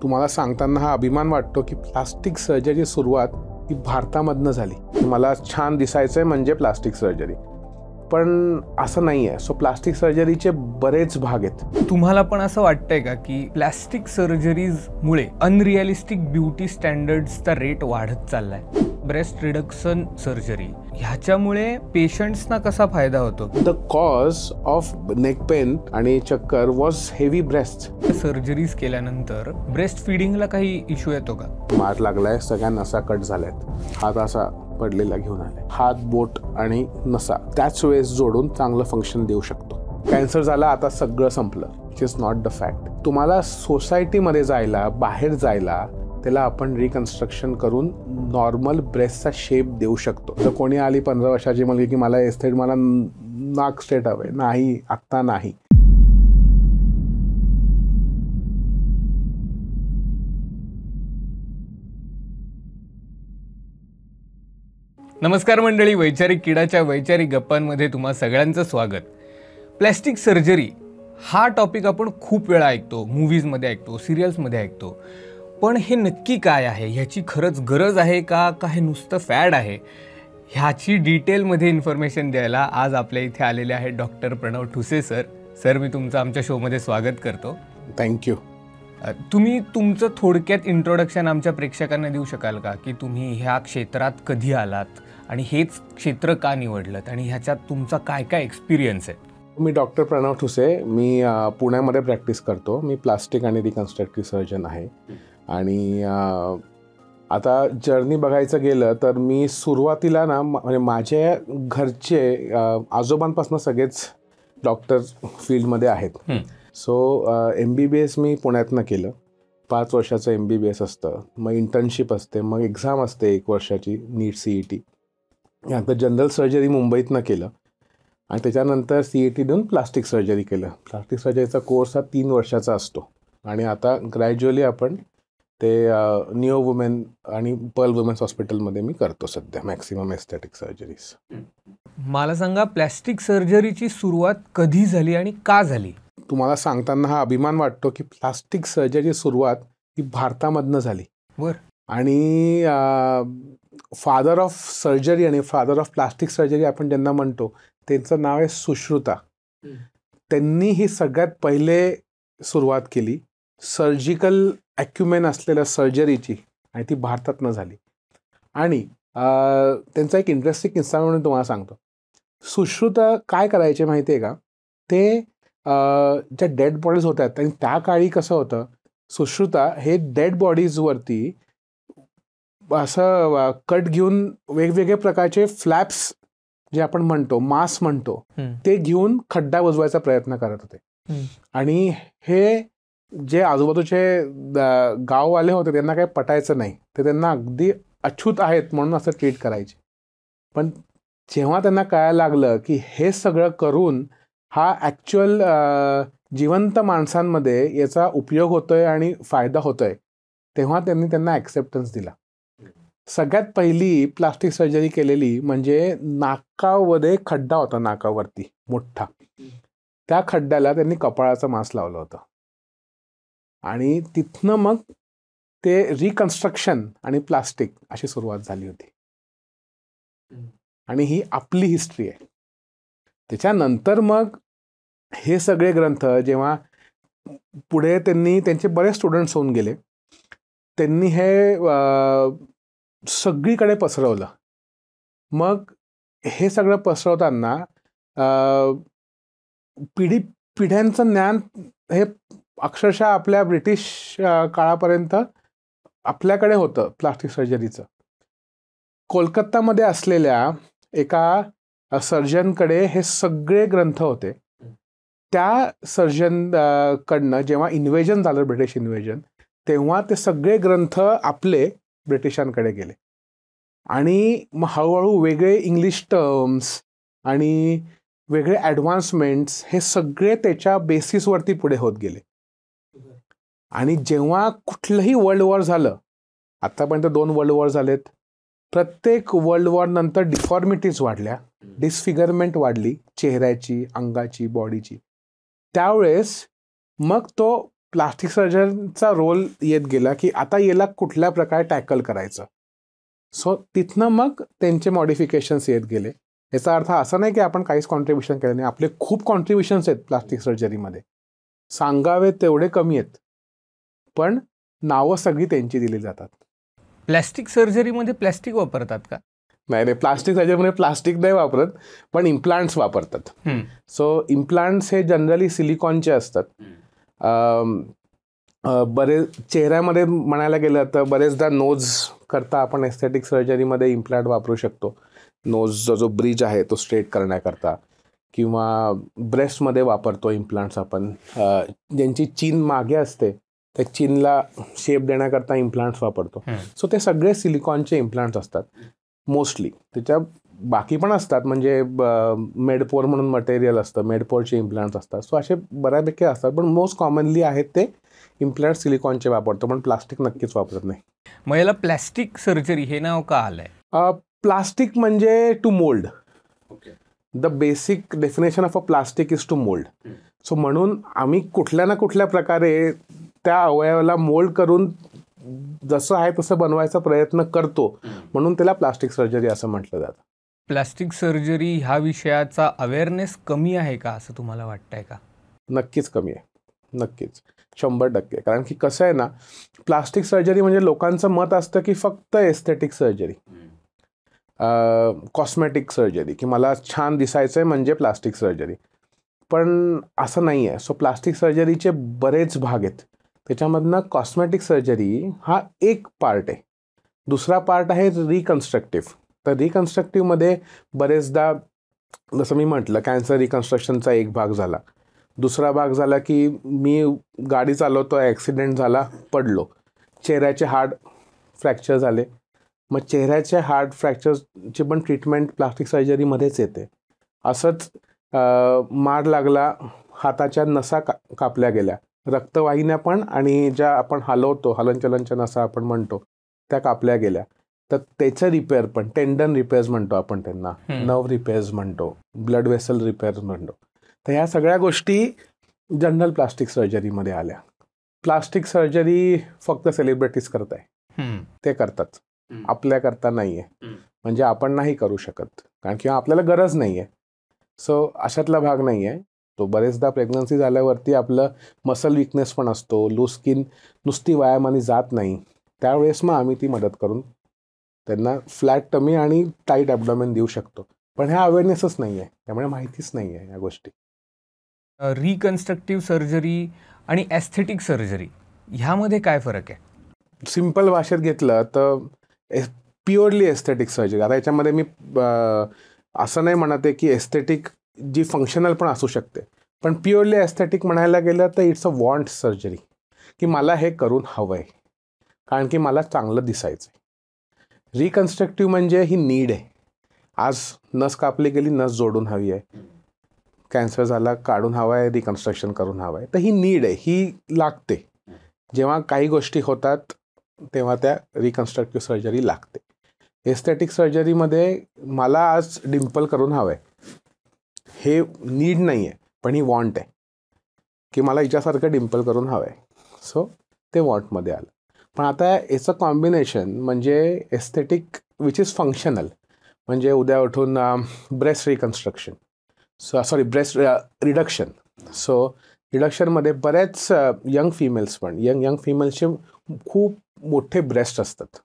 तुम्हाला सांगताना हा अभिमान वाटतो की प्लास्टिक सर्जरी सुरुवात ही भारतामधनं झाली. मला छान दिसायचंय म्हणजे प्लास्टिक सर्जरी, पण असं नाही आहे. सो प्लास्टिक सर्जरीचे बरेच भाग आहेत. तुम्हाला पण असं वाटतंय का की प्लास्टिक सर्जरीजमुळे अनरिअलिस्टिक ब्युटी स्टँडर्ड्सचा रेट वाढत चाललाय? ब्रेस्ट रिडक्शन सर्जरी ह्याच्यामुळे पेशंट्सना कसा फायदा होतो? The cause of neck pain आणि चक्कर वॉज हेवी ब्रेस्ट. सर्जरीज केल्यानंतर ब्रेस्ट फिडिंगला काही इश्यू येतो का? मार लागलाय, सगळ्या नसा कट झाल्यात, हात असा पडलेला घेऊन आलाय, हात बोट आणि नसा त्याच वेळेस जोडून चांगलं फंक्शन देऊ शकतो. कॅन्सर झाला, आता सगळं संपलं. It is not the fact. तुम्हाला सोसायटीमध्ये जायला, बाहेर जायला, त्याला आपण रिकन्स्ट्रक्शन करून नॉर्मल ब्रेस्टचा शेप देऊ शकतो. जर कोणी आली 15 वर्षाची मुलगी की मला एस्थेट, मला नाक स्ट्रेट हवंय, नाही, आत्ता नाही. नमस्कार मंडळी, वैचारिक किडाच्या वैचारिक गप्पांमध्ये तुम्हा सगळ्यांचं स्वागत. प्लॅस्टिक सर्जरी हा टॉपिक आपण खूप वेळा ऐकतो, मूव्हीजमध्ये ऐकतो, सिरियल्समध्ये ऐकतो. पण हे नक्की काय आहे, ह्याची खरंच गरज आहे का हे नुसतं फॅड आहे? ह्याची डिटेलमध्ये इन्फॉर्मेशन द्यायला आज आपल्या इथे आलेले आहेत डॉक्टर प्रणव ठुसे सर. सर, मी तुमचं आमच्या शोमध्ये स्वागत करतो. थँक्यू. तुम्ही तुमचं थोडक्यात इंट्रोडक्शन आमच्या प्रेक्षकांना देऊ शकाल का, की तुम्ही ह्या क्षेत्रात कधी आलात आणि हेच क्षेत्र का निवडलं आणि ह्याच्यात तुमचा काय काय एक्सपिरियन्स आहे? मी डॉक्टर प्रणव ठुसे, मी पुण्यामध्ये प्रॅक्टिस करतो. मी प्लास्टिक आणि रिकन्स्ट्रक्टिव्ह सर्जन आहे. आणि आता जर्नी बघायचं गेलं तर मी सुरुवातीला ना, म्हणजे माझ्या घरचे आजोबांपासून सगळेच डॉक्टर फील्डमध्ये आहेत. सो MBBS मी पुण्यातनं केलं. 5 वर्षाचं MBBS असतं, मग इंटर्नशिप असते, मग एक्झाम असते 1 वर्षाची नीट CET. नंतर जनरल सर्जरी मुंबईतनं केलं आणि त्याच्यानंतर CET देऊन प्लास्टिक सर्जरी केलं. प्लास्टिक सर्जरीचा कोर्स हा 3 वर्षाचा असतो आणि आता ग्रॅज्युअली आपण ते निओ वुमेन आणि पर्ल वुमेन्स हॉस्पिटलमध्ये मी करतो सध्या मॅक्सिमम एस्थेटिक सर्जरीज. मला सांगा, प्लॅस्टिक सर्जरीची सुरुवात कधी झाली आणि का झाली? तुम्हाला सांगताना हा अभिमान वाटतो की प्लास्टिक सर्जरी सुरुवात ही भारतामधनं झाली. आणि फादर ऑफ सर्जरी आणि फादर ऑफ प्लास्टिक सर्जरी आपण ज्यांना म्हणतो त्यांचं नाव आहे सुश्रुता. त्यांनी ही सगळ्यात पहिले सुरुवात केली सर्जिकल ॲक्युमेन असलेल्या सर्जरीची, आणि ती भारतातनं झाली. आणि त्यांचा एक इंटरेस्टिंग किस्सा म्हणून तुम्हाला सांगतो. सुश्रुता काय करायचे माहिती आहे का, ते ज्या डेड बॉडीज होत्या, आणि त्या काळी कसं होतं, सुश्रुता हे डेड बॉडीजवरती असं कट घेऊन वेगवेगळे प्रकारचे फ्लॅप्स जे आपण म्हणतो, मास म्हणतो, ते घेऊन खड्डा बुजवायचा प्रयत्न करत होते. आणि हे जे आजूबाजूचे गाववाले होते त्यांना काही पटायचं नाही. ते त्यांना अगदी अछूत आहेत म्हणून असं ट्रीट करायचे. पण जेव्हा त्यांना कळायला लागलं की हे सगळं करून हा ॲक्च्युअल जिवंत माणसांमध्ये याचा उपयोग होतोय आणि फायदा होतोय, तेव्हा त्यांनी त्यांना ॲक्सेप्टन्स दिला. सगळ्यात पहिली प्लास्टिक सर्जरी केलेली म्हणजे नाकामध्ये खड्डा होता, नाकावरती मोठा. त्या खड्ड्याला त्यांनी कपाळाचं मांस लावलं होतं आणि तिथनं मग ते रिकन्स्ट्रक्शन आणि प्लास्टिक अशी सुरुवात झाली होती. आणि ही आपली हिस्ट्री आहे. त्याच्यानंतर मग हे सगळे ग्रंथ जेव्हा पुढे त्यांचे बरेच स्टुडंट्स होऊन गेले, त्यांनी हे सगळीकडे पसरवलं. मग हे सगळं पसरवताना पिढ्यांचं ज्ञान हे अक्षरशः आपल्या ब्रिटिश काळापर्यंत आपल्याकडे होतं प्लास्टिक सर्जरीचं. कोलकातामध्ये असलेल्या एका सर्जनकडे हे सगळे ग्रंथ होते. त्या सर्जन कडनं जेव्हा इन्व्हेजन झालं, ब्रिटिश इन्व्हेजन, तेव्हा ते सगळे ग्रंथ आपले ब्रिटिशांकडे गेले. आणि मग हळूहळू वेगळे इंग्लिश टर्म्स आणि वेगळे ॲडव्हान्समेंट्स हे सगळे त्याच्या बेसिसवरती पुढे होत गेले. आणि जेव्हा कुठलंही वर्ल्ड वॉर झालं, आतापर्यंत 2 वर्ल्ड वॉर झालेत, प्रत्येक वर्ल्ड वॉर नंतर डिफॉर्मिटीज वाढल्या, डिसफिगरमेंट वाढली चेहऱ्याची, अंगाची, बॉडीची. त्यावेळेस मग तो प्लास्टिक सर्जनचा रोल येत गेला की आता याला कुठल्या प्रकारे टॅकल करायचं. सो तिथनं मग त्यांचे मॉडिफिकेशन्स येत गेले. याचा अर्थ असा नाही की आपण काहीच कॉन्ट्रीब्युशन केलं नाही. आपले खूप कॉन्ट्रीब्युशन्स आहेत प्लास्टिक सर्जरीमध्ये, सांगावे तेवढे कमी आहेत, पण नावं सगळी त्यांची दिली जातात. प्लास्टिक सर्जरीमध्ये प्लास्टिक वापरतात का? नाही, प्लास्टिक सर्जरीमध्ये प्लास्टिक नाही वापरत, पण इम्प्लांट्स वापरतात. सो इम्प्लांट्स हे जनरली सिलिकॉनचे असतात. बरेच चेहऱ्यामध्ये म्हणायला गेलं तर बरेचदा नोज करता आपण एस्थेटिक सर्जरीमध्ये इम्प्लांट वापरू शकतो. नोजचा जो ब्रिज आहे तो स्ट्रेट करण्याकरता, किंवा ब्रेस्टमध्ये वापरतो इम्प्लांट्स आपण. ज्यांची चीन मागे असते त्या चीनला शेप देण्याकरता इम्प्लांट्स वापरतो. सो ते सगळे सिलिकॉनचे इम्प्लांट्स असतात मोस्टली. त्याच्या बाकी पण असतात, म्हणजे मेडपोर म्हणून मटेरियल असतं, मेडपोरचे इम्प्लांट्स असतात. सो असे बऱ्यापैकी असतात, पण मोस्ट कॉमनली आहेत ते इम्प्लांट सिलिकॉनचे वापरतो, पण प्लास्टिक नक्कीच वापरत नाही. मग याला प्लास्टिक सर्जरी हे नाव का आलंय? प्लास्टिक म्हणजे to mould. The basic definition of a plastic is to mould. So म्हणून आम्ही कुठल्या ना कुठल्या प्रकारे त्या अवयवाला मोल्ड करून जसं आहे तसं बनवायचा प्रयत्न करतो, म्हणून त्याला प्लास्टिक सर्जरी असं म्हटलं जातं. प्लास्टिक सर्जरी ह्या विषयाचा अवेअरनेस कमी आहे का असं तुम्हाला वाटतंय का? नक्कीच कमी आहे, नक्कीच 100%. कारण की कसं आहे ना, प्लास्टिक सर्जरी म्हणजे लोकांचं मत असतं की फक्त एस्थेटिक सर्जरी, कॉस्मेटिक सर्जरी, की मला छान दिसायचं आहे म्हणजे प्लास्टिक सर्जरी. पण असं नाही आहे. सो प्लास्टिक सर्जरीचे बरेच भाग आहेत. त्याच्यामधनं कॉस्मेटिक सर्जरी हा एक पार्ट आहे. दुसरा पार्ट आहे रिकन्स्ट्रक्टिव्ह. तर रिकन्स्ट्रक्टिव्हमध्ये बरेचदा जसं मी म्हटलं, कॅन्सर रिकन्स्ट्रक्शनचा एक भाग झाला. दुसरा भाग झाला की मी गाडी चालवतो, ॲक्सिडेंट झाला, पडलो, चेहऱ्याचे हाड फ्रॅक्चर झाले. मग चेहऱ्याच्या हार्ड फ्रॅक्चरची पण ट्रीटमेंट प्लास्टिक सर्जरीमध्येच येते. असंच मार लागला, हाताच्या नसा कापल्या गेल्या, रक्तवाहिन्या पण, आणि ज्या आपण हलवतो, हलनचलनच्या नसा आपण म्हणतो, त्या कापल्या गेल्या. तर त्याचं रिपेअर पण, टेंडन रिपेअर्स म्हणतो आपण त्यांना, नर्व रिपेअर्स म्हणतो, ब्लड वेसल रिपेअर्स म्हणतो. तर ह्या सगळ्या गोष्टी जनरल प्लास्टिक सर्जरीमध्ये आल्या. प्लास्टिक सर्जरी फक्त सेलिब्रिटीज करताय, ते करतात, आपल्याकरता नाही आहे. म्हणजे आपण नाही करू शकत, कारण की आपल्याला गरज नाही आहे. सो अशातला भाग नाही आहे तो. बरेचदा प्रेग्नन्सी झाल्यावरती आपलं मसल विकनेस पण असतो, लूज स्किन नुसती व्यायामाने जात नाही, त्यावेळेस मग आम्ही ती मदत करून त्यांना फ्लॅट टमी आणि टाईट ॲब्डोमेन देऊ शकतो. पण ह्या अवेअरनेसच नाही आहे, त्यामुळे माहितीच नाही आहे या गोष्टी. रिकन्स्ट्रक्टिव्ह सर्जरी आणि ॲस्थेटिक सर्जरी ह्यामध्ये काय फरक आहे? सिम्पल भाषेत घेतलं तर प्युअरली एस्थेटिक सर्जरी. आता याच्यामध्ये मी असं नाही म्हणत आहे की एस्थेटिक जी फंक्शनल पण असू शकते, पण प्युअरली एस्थेटिक म्हणायला गेलं तर इट्स अ वॉन्ट सर्जरी, की मला हे करून हवं आहे कारण की मला चांगलं दिसायचं आहे. रिकन्स्ट्रक्टिव्ह म्हणजे ही नीड आहे. आज नस कापली गेली, नस जोडून हवी आहे, कॅन्सर झाला, काढून हवा आहे, रिकन्स्ट्रक्शन करून हवं आहे. तर ही नीड आहे, ही लागते. जेव्हा काही गोष्टी होतात तेव्हा त्या रिकन्स्ट्रक्टिव्ह सर्जरी लागते. एस्थेटिक सर्जरीमध्ये मला आज डिम्पल करून हवं आहे, हे नीड नाही आहे, पण ही वॉन्ट आहे की मला हिच्यासारखं डिम्पल करून हवं आहे. सो ते वॉन्टमध्ये आलं. पण आता याचं कॉम्बिनेशन म्हणजे एस्थेटिक विच इज फंक्शनल, म्हणजे उद्या उठून breast reconstruction, breast reduction. So रिडक्शनमध्ये बऱ्याच यंग फिमेल्स पण, यंग फिमेल्सचे खूप मोठे ब्रेस्ट असतात.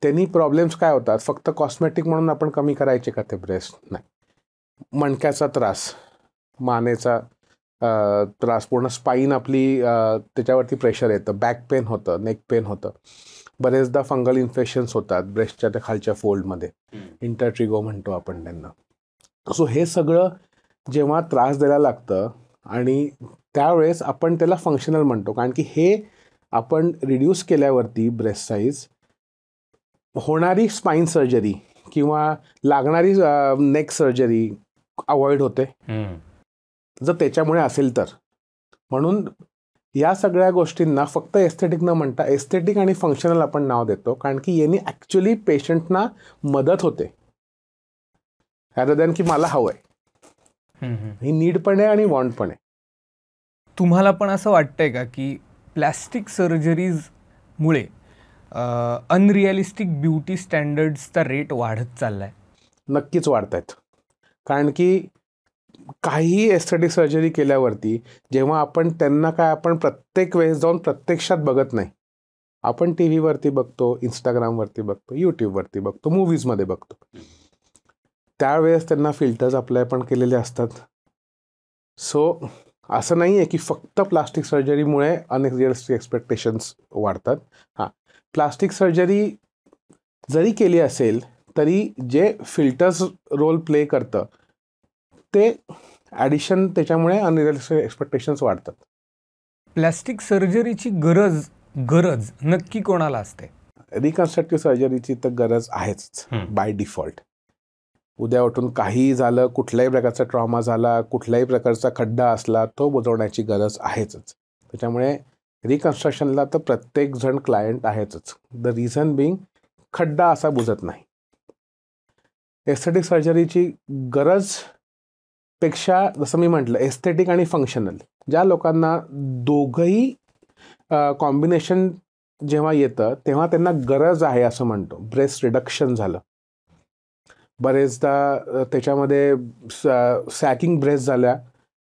त्यांनी प्रॉब्लेम्स काय होतात, फक्त कॉस्मेटिक म्हणून आपण कमी करायचे का ते ब्रेस्ट? नाही. मणक्याचा त्रास, मानेचा त्रास, पूर्ण स्पाईन आपली त्याच्यावरती प्रेशर येतं, बॅक पेन होतं, नेक पेन होतं, बरेचदा फंगल इन्फेक्शन्स होतात ब्रेस्टच्या त्या खालच्या फोल्डमध्ये, इंटरट्रिगो म्हणतो आपण त्यांना. सो हे सगळं जेव्हा त्रास द्यायला लागतं आणि त्यावेळेस आपण त्याला फंक्शनल म्हणतो, कारण की हे आपण रिड्यूस केल्यावरती ब्रेस्ट साईज, होणारी स्पाईन सर्जरी किंवा लागणारी नेक सर्जरी अवॉइड होते जर त्याच्यामुळे असेल तर. म्हणून या सगळ्या गोष्टींना फक्त एस्थेटिक न म्हणता एस्थेटिक आणि फंक्शनल आपण नाव देतो, कारण की यांनी ॲक्च्युली पेशंटना मदत होते, रॅदर दॅन की मला हवं आहे. ही नीड पण आहे आणि वॉन्ट पण आहे. तुम्हाला पण असं वाटतंय का की प्लॅस्टिक सर्जरीजमुळे अनरिअलिस्टिक ब्युटी स्टँडर्ड्सचा रेट वाढत चाललाय? नक्कीच वाढत आहेत. कारण की काही एस्थेटिक सर्जरी केल्यावरती जेव्हा आपण त्यांना आपण प्रत्येक वेळेस जाऊन प्रत्यक्षात बघत नाही. आपण टी व्हीवरती बघतो, इंस्टाग्रामवरती बघतो, यूट्यूबवरती बघतो, मूव्हीजमध्ये बघतो. त्यावेळेस त्यांना फिल्टर्स अप्लाय पण केलेले असतात. सो असं नाही आहे की फक्त प्लास्टिक सर्जरीमुळे अनरिअलिस्टिक एक्सपेक्टेशन्स वाढतात. हां, प्लास्टिक सर्जरी जरी केली असेल तरी जे फिल्टर्स रोल प्ले करतं ते ॲडिशन, त्याच्यामुळे अनरिअलिस्टिक एक्सपेक्टेशन्स वाढतात. प्लॅस्टिक सर्जरीची गरज नक्की कोणाला असते? रिकन्स्ट्रक्टिव्ह सर्जरीची तर गरज आहेच बाय डिफॉल्ट. उद्या उठून काहीही झालं, कुठल्याही प्रकारचा ट्रॉमा झाला, कुठल्याही प्रकारचा खड्डा असला, तो बुजवण्याची गरज आहेच. त्याच्यामुळे रिकन्स्ट्रक्शनला तर प्रत्येक जण क्लायंट आहेच. द रिझन बिंग खड्डा असा बुजत नाही. एस्थेटिक सर्जरीची गरज पेक्षा जसं मी म्हटलं एस्थेटिक आणि फंक्शनल, ज्या लोकांना दोघंही कॉम्बिनेशन जेव्हा येतं तेव्हा त्यांना गरज आहे असं म्हणतो. ब्रेस्ट रिडक्शन झालं, बरेचदा त्याच्यामध्ये सॅकिंग ब्रेस्ट झाल्या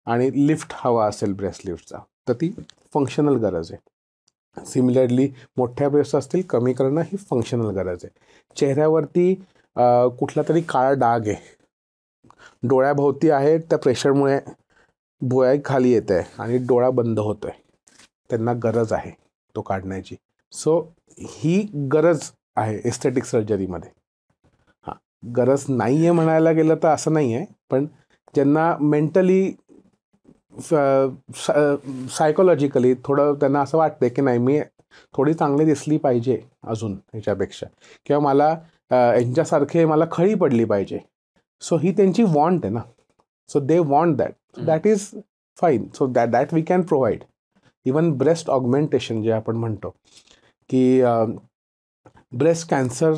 आणि लिफ्ट हवा असेल ब्रेस्ट लिफ्टचा, तर ती फंक्शनल गरज आहे. सिमिलरली मोठ्या ब्रेस्ट असतील कमी करणं ही फंक्शनल गरज आहे. चेहऱ्यावरती कुठला तरी काळा डाग आहे, डोळ्याभोवती आहे, त्या प्रेशरमुळे भुवया खाली येत आहे आणि डोळा बंद होतो आहे, त्यांना गरज आहे तो काढण्याची. सो ही गरज आहे एस्थेटिक सर्जरीमध्ये. हां, गरज नाही आहे म्हणायला गेलं तर असं नाही आहे, पण ज्यांना मेंटली सायकोलॉजिकली थोडं त्यांना असं वाटतं की नाही, मी थोडी चांगली दिसली पाहिजे अजून ह्याच्यापेक्षा, किंवा मला यांच्यासारखे मला खळी पडली पाहिजे. सो ही त्यांची वॉन्ट आहे ना. So they want that is fine. So that we can provide. Even breast augmentation जे आपण म्हणतो की ब्रेस्ट कॅन्सर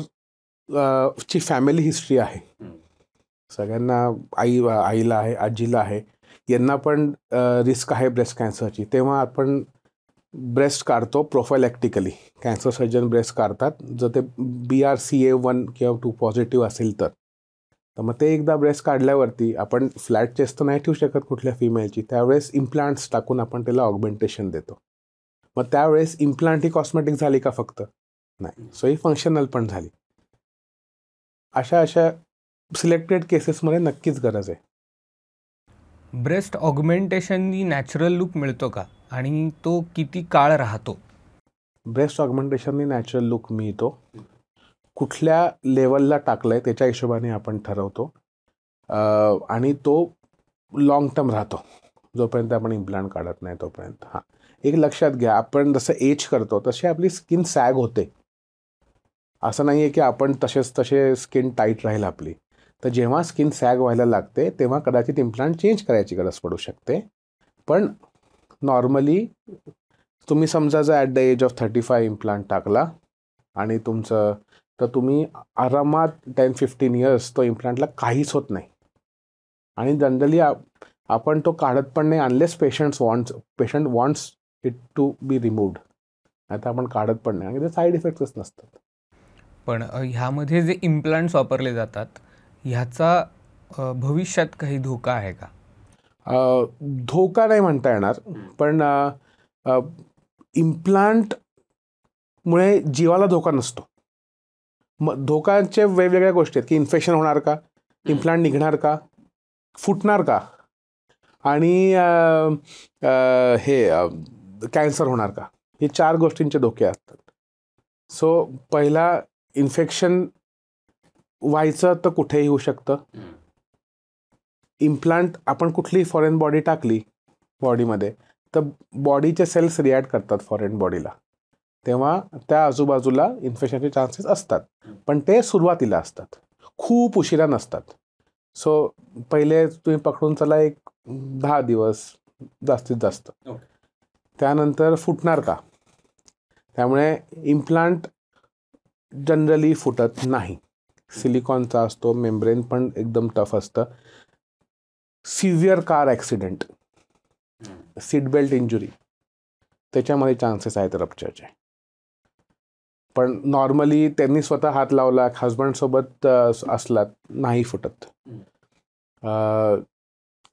ची फॅमिली हिस्ट्री आहे, सगळ्यांना आईला आहे, आजीला आहे, यांना पण रिस्क आहे ब्रेस्ट कॅन्सरची. तेव्हा आपण ब्रेस्ट काढतो प्रोफायलॅक्टिकली. कॅन्सर सर्जन ब्रेस्ट काढतात जर ते BRCA1 किंवा 2 पॉझिटिव्ह असेल तर मग ते एकदा ब्रेस्ट काढल्यावरती आपण फ्लॅट चेस्ट तर नाही ठेवू शकत कुठल्या फिमेलची, त्यावेळेस इम्प्लांट्स टाकून आपण त्याला ऑगमेंटेशन देतो. मग त्यावेळेस इम्प्लांट ही कॉस्मेटिक झाली का फक्त? नाही. सो ही फंक्शनल पण झाली. अशा सिलेक्टेड केसेसमध्ये नक्कीच गरज आहे. ब्रेस्ट ऑगमेंटेशननी नॅचरल लुक मिळतो का आणि तो किती काळ राहतो? ब्रेस्ट ऑगमेंटेशननी नॅचरल लुक मिळतो. कुठल्या लेवलला टाकलं आहे त्याच्या हिशोबाने आपण ठरवतो आणि तो लॉंग टर्म राहतो जोपर्यंत आपण इम्प्लांट काढत नाही तोपर्यंत. हां, एक लक्षात घ्या, आपण जसं एज करतो तशी आपली स्किन सॅग होते. असं नाही आहे की आपण तसे स्किन टाईट राहील आपली. तर जेव्हा स्किन सॅग व्हायला लागते तेव्हा कदाचित इम्प्लांट चेंज करायची गरज पडू शकते. पण नॉर्मली तुम्ही समजा जर at the age of 35 implant टाकला आणि तुमचं, तर तुम्ही आरामात 10-15 इयर्स तो इम्प्लांटला काहीच होत नाही. आणि जनरली आपण तो काढत पण नाही unless patient wants it to be removed. आता आपण काढत पण नाही आणि ते साईड इफेक्ट्सच नसतात. पण ह्यामध्ये जे इम्प्लांट्स वापरले जातात ह्याचा भविष्यात काही धोका आहे का? धोका नाही म्हणता येणार, पण इम्प्लांटमुळे जीवाला धोका नसतो. मग धोक्याच्या वेगवेगळ्या गोष्टी आहेत की इन्फेक्शन होणार का, इम्प्लांट निघणार का, फुटणार का, आणि कॅन्सर होणार का, हे 4 गोष्टींचे धोके असतात. सो पहिला, इन्फेक्शन व्हायचं तर कुठेही होऊ शकतं. इम्प्लांट आपण कुठलीही फॉरेन बॉडी टाकली बॉडीमध्ये तर बॉडीचे सेल्स रिॲक्ट करतात फॉरेन बॉडीला, तेव्हा त्या आजूबाजूला इन्फेक्शनचे चान्सेस असतात, पण ते सुरुवातीला असतात, खूप उशिरा नसतात. सो पहिले तुम्ही पकडून चला एक 10 दिवस जास्तीत जास्त. त्यानंतर फुटणार का? त्यामुळे इम्प्लांट जनरली फुटत नाही. सिलिकॉनचा असतो, मेम्ब्रेन पण एकदम टफ असतं. Severe car accident seat belt injury, त्याच्यामध्ये चान्सेस आहेत रप्चरचे. पण नॉर्मली त्यांनी स्वतः हात लावला, हजबंडसोबत असला, नाही फुटत.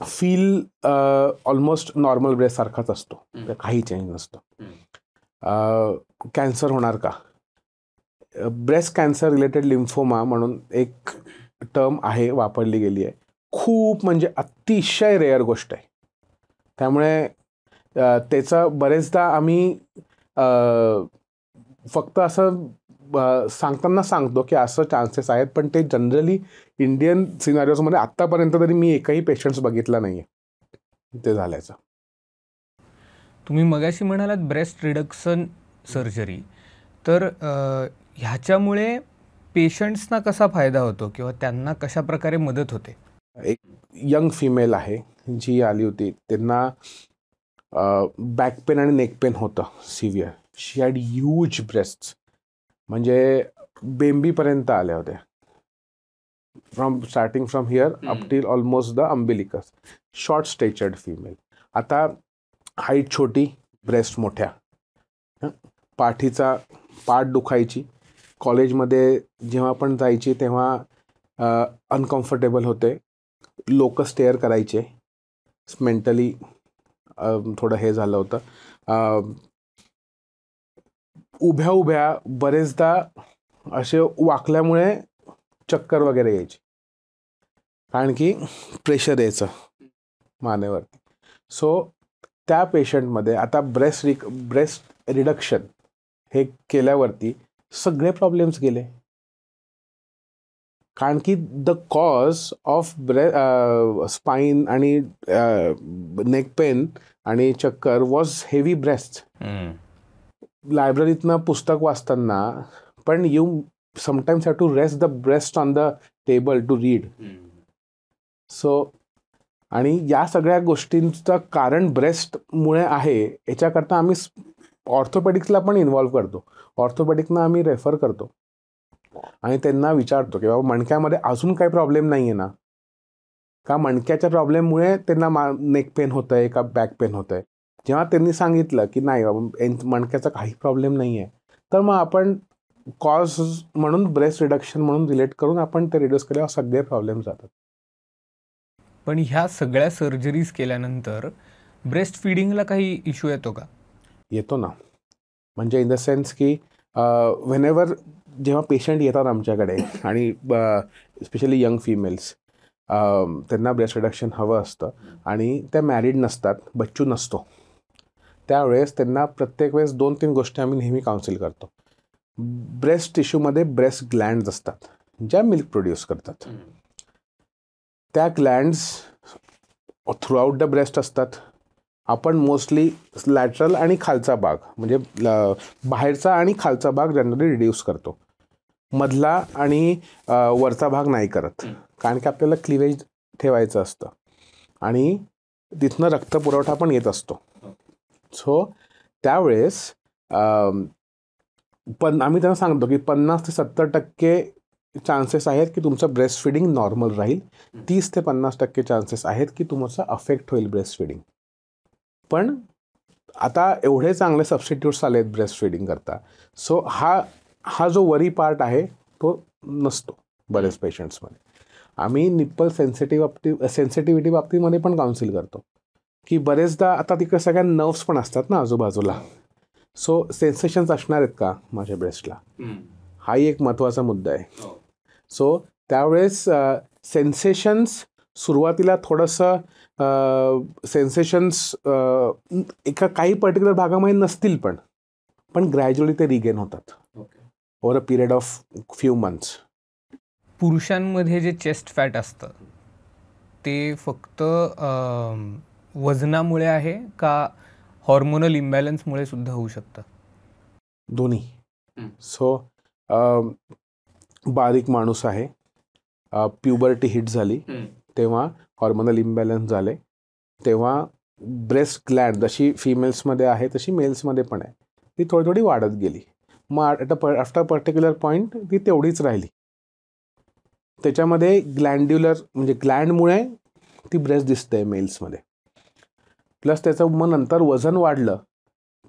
फील ऑलमोस्ट नॉर्मल ब्रेस्ट सारखाच असतो, काही चेंज नसतो. कॅन्सर होणार का? ब्रेस्ट कॅन्सर रिलेटेड लिम्फोमा म्हणून एक टर्म आहे, वापरली गेली आहे. खूप म्हणजे अतिशय रेअर गोष्ट आहे. त्यामुळे त्याचं बरेचदा आम्ही फक्त असं सांगताना सांगतो की असं चान्सेस आहेत, पण ते जनरली इंडियन सिनारिओजमध्ये आत्तापर्यंत तरी मी एकही पेशंट्स बघितला नाही आहे ते झाल्याचं. तुम्ही मगाशी म्हणालात ब्रेस्ट रिडक्शन सर्जरी, तर ह्याच्यामुळे पेशंट्सना कसा फायदा होतो किंवा त्यांना कशा प्रकारे मदत होते? एक यंग फिमेल आहे जी आली होती, त्यांना बॅक पेन आणि नेक पेन होतं severe. She had huge breasts, म्हणजे बेंबीपर्यंत आल्या होत्या, starting from here up till almost the umbilicus. Short statured female. आता हाईट छोटी, ब्रेस्ट मोठ्या, पाठ दुखायची. कॉलेजमध्ये जेव्हा पण जायची तेव्हा अनकम्फर्टेबल होते, लोक स्टेअर करायचे, मेंटली थोडं हे झालं होतं. उभ्या उभ्या बरेचदा असे वाकल्यामुळे चक्कर वगैरे यायची, कारण की प्रेशर यायचं मानेवरती. सो त्या पेशंटमध्ये आता ब्रेस्ट रिडक्शन हे केल्यावरती सगळे प्रॉब्लेम्स गेले, कारण की द कॉज ऑफ स्पाईन आणि नेक पेन आणि चक्कर वॉज हेवी ब्रेस्ट. लायब्ररीतनं पुस्तक वाचताना पण you sometimes have to rest the breast on the table to read. So आणि या सगळ्या गोष्टींचं कारण ब्रेस्टमुळे आहे, याच्याकरता आम्ही ऑर्थोपेडिक्सला पण इन्व्हॉल्व करतो. ऑर्थोपेडिकना आम्ही रेफर करतो आणि त्यांना विचारतो की बाबा मणक्यामध्ये अजून काही प्रॉब्लेम नाही आहे ना, का मणक्याच्या प्रॉब्लेममुळे त्यांना नेक पेन होतं आहे का बॅक पेन होतं आहे. जेव्हा त्यांनी सांगितलं की नाही बाबा मणक्याचा काही प्रॉब्लेम नाही आहे, तर मग आपण कॉज म्हणून ब्रेस्ट रिडक्शन म्हणून रिलेट करून आपण ते रिड्यूस केल्यावर सगळे प्रॉब्लेम जातात. पण ह्या सगळ्या सर्जरीज केल्यानंतर ब्रेस्ट फिडिंगला काही इश्यू येतो का? येतो ना, म्हणजे इन द सेन्स की व्हेनेवर जेव्हा पेशंट येतात आमच्याकडे आणि स्पेशली यंग फिमेल्स, त्यांना ब्रेस्ट रिडक्शन हवं असतं आणि त्या मॅरिड नसतात, बच्चू नसतो, त्यावेळेस त्यांना प्रत्येक वेळेस 2-3 गोष्टी आम्ही नेहमी काउन्सिल करतो. ब्रेस्ट टिश्यूमध्ये ब्रेस्ट ग्लँड्स असतात ज्या मिल्क प्रोड्यूस करतात. त्या ग्लँड्स थ्रूआउट द ब्रेस्ट असतात. आपण मोस्टली लॅटरल आणि खालचा भाग, म्हणजे बाहेरचा आणि खालचा भाग जनरली रिड्यूस करतो, मधला आणि वरचा भाग नाही करत, कारण की आपल्याला क्लिवेज ठेवायचं असतं आणि तिथनं रक्तपुरवठा पण येत असतो. सो त्यावेळेस पण आम्ही त्यांना सांगतो की 50 ते 70% चान्सेस आहेत की तुमचं ब्रेस्ट फिडिंग नॉर्मल राहील, 30 ते 50% चान्सेस आहेत की तुमचं अफेक्ट होईल ब्रेस्ट फिडिंग. पण आता एवढे चांगले सबस्टिट्यूट्स आले आहेत ब्रेस्ट फिडिंग करता, सो हा जो वरी पार्ट आहे तो नसतो बरेच पेशंट्समध्ये. आम्ही निप्पल सेन्सिटिव्हिटी बाबतीमध्ये पण काउन्सिल करतो की बरेचदा आता तिकडे सगळ्या नर्व्स पण असतात ना आजूबाजूला, सो सेन्सेशन्स असणार आहेत का माझ्या ब्रेस्टला, हाही एक महत्त्वाचा मुद्दा आहे. सो त्यावेळेस सेन्सेशन्स सुरुवातीला थोडंसं सेन्सेशन्स एका काही पर्टिक्युलर भागामध्ये नसतील, पण ग्रॅज्युअली ते रिगेन होतात over a period of few months. पुरुषांमध्ये जे चेस्ट फॅट असतं ते फक्त वजनामुळे आहे का हॉर्मोनल इम्बॅलन्समुळे सुद्धा होऊ शकतं? दोन्ही. सो बारीक माणूस आहे, प्युबर्टी हिट झाली, तेव्हा हॉर्मोनल इम्बॅलन्स झाले, तेव्हा ब्रेस्ट ग्लँड जशी फिमेल्समध्ये आहे तशी मेल्समध्ये पण आहे, ती थोडी थोडी वाढत गेली. मग आफ्टर पर्टिक्युलर पॉईंट ती तेवढीच राहिली. त्याच्यामध्ये ग्लँड्युलर म्हणजे ग्लँडमुळे ती ब्रेस्ट दिसते मेल्समध्ये. प्लस त्याचं मग नंतर वजन वाढलं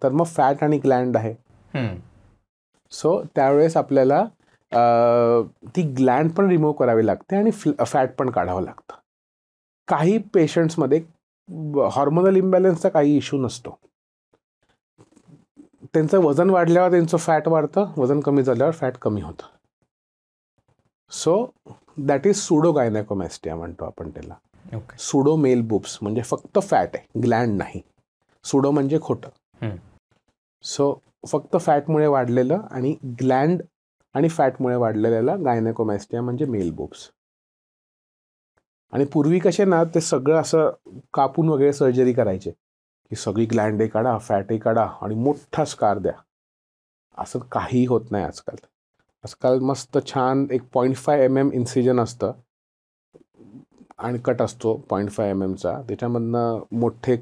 तर मग फॅट आणि ग्लँड आहे. सो त्यावेळेस आपल्याला ती ग्लँड पण रिमूव्ह करावी लागते आणि फॅट पण काढावं लागतं. काही पेशंट्समध्ये हॉर्मोनल इम्बॅलन्सचा काही इश्यू नसतो. त्यांचं वजन वाढल्यावर त्यांचं फॅट वाढतं, वजन कमी झाल्यावर फॅट कमी होतं. सो दॅट इज सुडो गायनेकोमॅस्टिया म्हणतो आपण त्याला. सुडो मेल बुब्स म्हणजे फक्त फॅट आहे, ग्लँड नाही. सुडो म्हणजे खोटं. सो फक्त फॅटमुळे वाढलेलं आणि ग्लँड आणि फॅटमुळे वाढलेल्याला गायनेकोमॅस्टिया म्हणजे मेल बुब्स. आणि पूर्वी कसे ना ते सगळं असं कापून वगैरे सर्जरी करायचे की सगळी ग्लँडही काढा, फॅटही काढा आणि मोठा स्कार द्या. असं काही होत नाही आजकाल. आजकाल मस्त छान एक 0.5 mm इन्सिजन असतं आणि कट असतो 0.5 mmचा. त्याच्यामधनं मोठे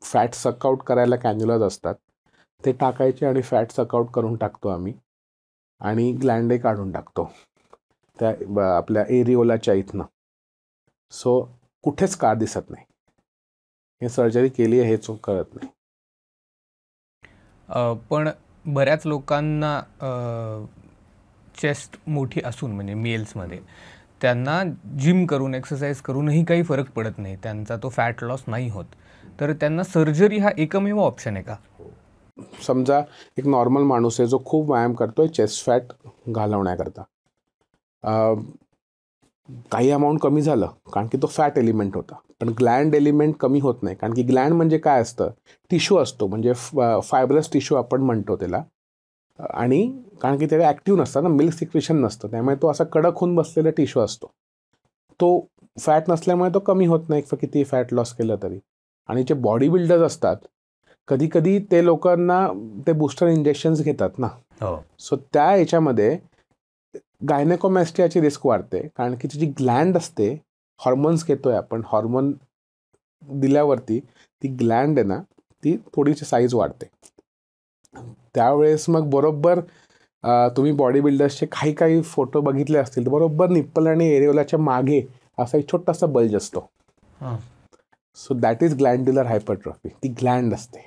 फॅट सकआउट करायला कॅन्युलाज असतात, ते टाकायचे आणि फॅट सकआउट करून टाकतो आम्ही आणि ग्लँडही काढून टाकतो त्या आपल्या एरिओलाच्या इथनं. सो कुठेच स्कार दिसत नाही. हे सर्जरी केली आहे हेच कळत नाही. पण बऱ्याच लोकांना चेस्ट मोठी असून म्हणजे मेल्समध्ये त्यांना जिम करून एक्सरसाइज करूनही काही फरक पडत नाही, त्यांचा तो फॅट लॉस नाही होत, तर त्यांना सर्जरी हा एकमेव ऑप्शन आहे का? समजा एक नॉर्मल माणूस आहे जो खूप व्यायाम करतोय चेस्ट फॅट घालवण्याकरता, काही अमाऊंट कमी झालं कारण की तो फॅट एलिमेंट होता, पण ग्लँड एलिमेंट कमी होत नाही. कारण की ग्लँड म्हणजे काय असतं, टिश्यू असतो, म्हणजे फायब्रस टिश्यू आपण म्हणतो त्याला. आणि कारण की त्याला ॲक्टिव्ह नसतं ना, मिल्क सिक्रेशन नसतं, त्यामुळे तो असा कडक होऊन बसलेला टिश्यू असतो. तो फॅट नसल्यामुळे तो कमी होत नाही किती फॅट लॉस केलं तरी. आणि जे बॉडी बिल्डर्स असतात कधी कधी ते लोकांना ते बूस्टर इंजेक्शन्स घेतात ना. सो त्या याच्यामध्ये गायनेकोमॅस्टियाची रिस्क वाढते. कारण की जी ग्लँड असते, हॉर्मोन्स घेतोय आपण, हॉर्मोन दिल्यावरती ती ग्लँड आहे ना ती थोडीशी साईज वाढते. त्यावेळेस मग बरोबर तुम्ही बॉडी बिल्डर्सचे काही फोटो बघितले असतील तर बरोबर निप्पल आणि एरिओलाच्या मागे असा एक छोटासा बल्ज असतो. So that is glandular hypertrophy. ती ग्लँड असते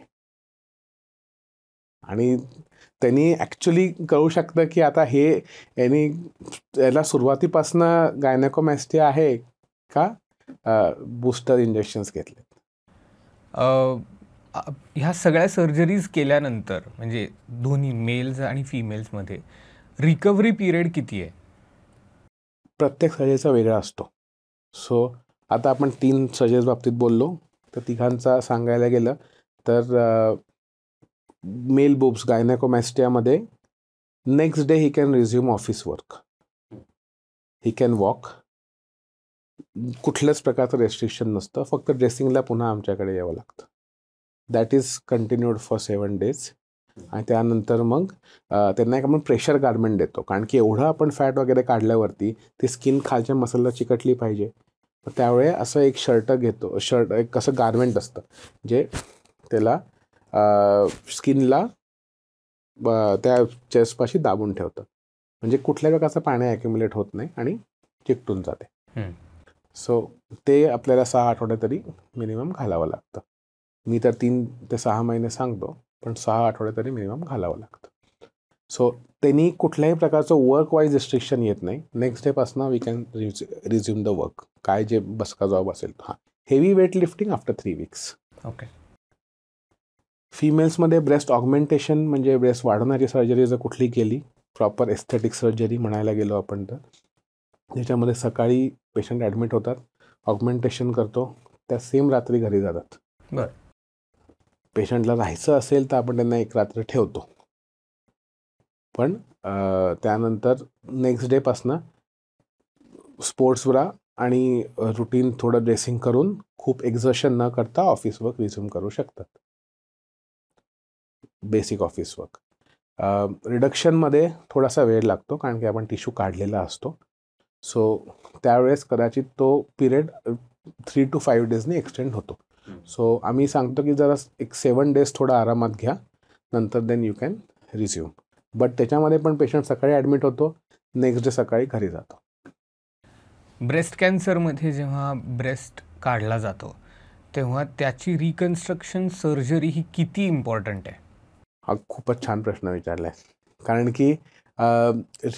आणि त्यांनी ॲक्च्युली कळू शकतं की आता याला सुरुवातीपासनं गायनेकोमॅस्टिया आहे का बूस्टर इंजेक्शन्स घेतले. ह्या सगळ्या सर्जरीज केल्यानंतर म्हणजे दोन्ही मेल्स आणि फिमेल्समध्ये रिकव्हरी पिरियड किती आहे? प्रत्येक सर्जरीचा वेगळा असतो. सो आता आपण 3 सर्जरीज बाबतीत बोललो, तर तिघांचा सांगायला गेलं तर मेल बुब्स गायनेकोमॅस्टियामध्ये next day he can resume office work, he can walk. कुठल्याच प्रकारचं रेस्ट्रिक्शन नसतं, फक्त ड्रेसिंगला पुन्हा आमच्याकडे यावं लागतं. That is continued for 7 days. आणि त्यानंतर मग त्यांना एक आपण प्रेशर गार्मेंट देतो, कारण की एवढं आपण फॅट वगैरे काढल्यावरती ती स्किन खालच्या मसलला चिकटली पाहिजे. त्यावेळे असं एक शर्ट घेतो, एक असं गार्मेंट असतं जे त्याला स्किनला त्या चेस्टपाशी दाबून ठेवतं, म्हणजे कुठल्या प्रकारचं पाणी ॲक्युम्युलेट होत नाही आणि चिकटून जाते. सो ते आपल्याला 6 आठवडे तरी मिनिमम घालावं लागतं. मी तर 3 ते 6 महिने सांगतो, पण 6 आठवडे तरी मिनिमम घालावं लागतं. सो त्यांनी कुठल्याही प्रकारचं वर्क वाईज रिस्ट्रिक्शन येत नाही. नेक्स्ट डेपासून we can resume the work, काय जे बसका जॉब असेल. Heavy weight lifting after 3 weeks. Okay. फिमेल्समध्ये ब्रेस्ट ऑगमेंटेशन म्हणजे ब्रेस्ट वाढवण्याची सर्जरी जर कुठली केली, प्रॉपर एस्थेटिक सर्जरी म्हणायला गेलो आपण तर, ज्याच्यामध्ये सकाळी पेशंट ॲडमिट होतात, ऑगमेंटेशन करतो, त्या सेम रात्री घरी जातात. बरं. पेशंटला राहायचं असेल तर आपण त्यांना 1 रात्र ठेवतो, पण त्यानंतर नेक्स्ट डेपासनं स्पोर्ट्स ब्रा आणि रुटीन थोडं ड्रेसिंग करून खूप एक्झर्शन न करता ऑफिस वर्क रिझ्यूम करू शकतात. Basic office work. रिडक्शनमध्ये थोडासा वेळ लागतो कारण की आपण टिश्यू काढलेला असतो. सो त्यावेळेस कदाचित तो पिरियड 3 to 5 days एक्सटेंड होतो. सो आम्ही सांगतो की जरा एक 7 days थोडा आरामात घ्या, नंतर then you can resume. But त्याच्यामध्ये पण पेशंट सकाळी ॲडमिट होतो, नेक्स्ट डे सकाळी घरी जातो. ब्रेस्ट कॅन्सरमध्ये जेव्हा ब्रेस्ट काढला जातो तेव्हा त्याची रिकन्स्ट्रक्शन सर्जरी ही किती इम्पॉर्टंट आहे? हा खूपच छान प्रश्न विचारला आहे. कारण की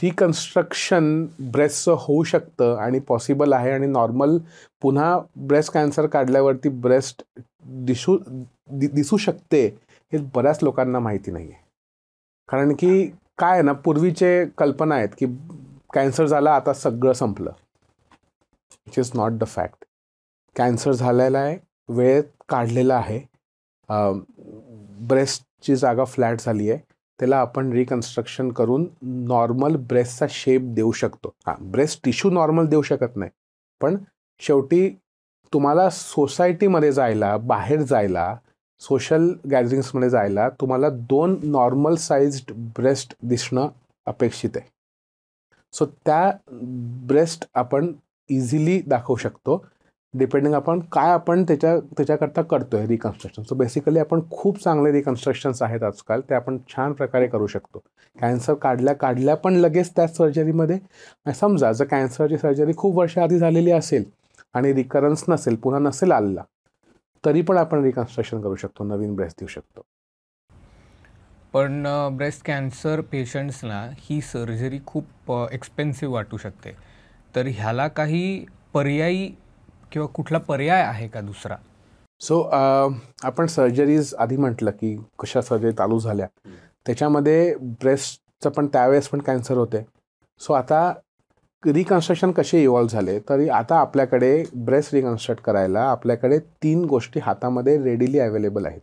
रिकन्स्ट्रक्शन ब्रेस्टचं होऊ शकतं आणि पॉसिबल आहे, आणि नॉर्मल पुन्हा ब्रेस्ट कॅन्सर काढल्यावरती ब्रेस्ट दिसू शकते हे बऱ्याच लोकांना माहिती नाही आहे. कारण की काय आहे ना, पूर्वीचे कल्पना आहेत की कॅन्सर झाला आता सगळं संपलं, which is not the fact. Cancer झालेला आहे, वेळेत काढलेला आहे, ब्रेस्टची जागा फ्लॅट झाली आहे, त्याला आपण रिकन्स्ट्रक्शन करून नॉर्मल ब्रेस्टचा शेप देऊ शकतो. ब्रेस्ट टिश्यू नॉर्मल देऊ शकत नाही, पण शेवटी तुम्हाला सोसायटीमध्ये जायला, बाहेर जायला, सोशल गॅदरिंग्समध्ये जायला तुम्हाला 2 नॉर्मल साइज्ड ब्रेस्ट दिसणं अपेक्षित आहे. सो त्या ब्रेस्ट आपण इझिली दाखवू शकतो, डिपेंडिंग आपण काय आपण त्याच्याकरता करतोय रिकन्स्ट्रक्शन. सो बेसिकली आपण खूप चांगले रिकन्स्ट्रक्शन्स आहेत आजकाल, ते आपण छान प्रकारे करू शकतो. कॅन्सर काढल्या पण लगेच त्या सर्जरीमध्ये, समजा जर कॅन्सरची सर्जरी खूप वर्ष आधी झालेली असेल आणि रिकरन्स नसेल, पुन्हा नसेल आलेला, तरी पण आपण रिकन्स्ट्रक्शन करू शकतो, नवीन ब्रेस्ट देऊ शकतो. पण ब्रेस्ट कॅन्सर पेशंट्सना ही सर्जरी खूप एक्सपेन्सिव्ह वाटू शकते, तर ह्याला काही पर्यायी किंवा कुठला पर्याय आहे का दुसरा? सो आपण सर्जरीज आधी म्हटलं की कशा सर्जरी चालू झाल्या, त्याच्यामध्ये ब्रेस्टचं पण त्यावेळेस पण कॅन्सर होते. सो आता रिकन्स्ट्रक्शन कसे इव्हॉल्व झाले, तरी आता आपल्याकडे ब्रेस्ट रिकन्स्ट्रक्ट करायला आपल्याकडे 3 गोष्टी हातामध्ये रेडिली अवेलेबल आहेत.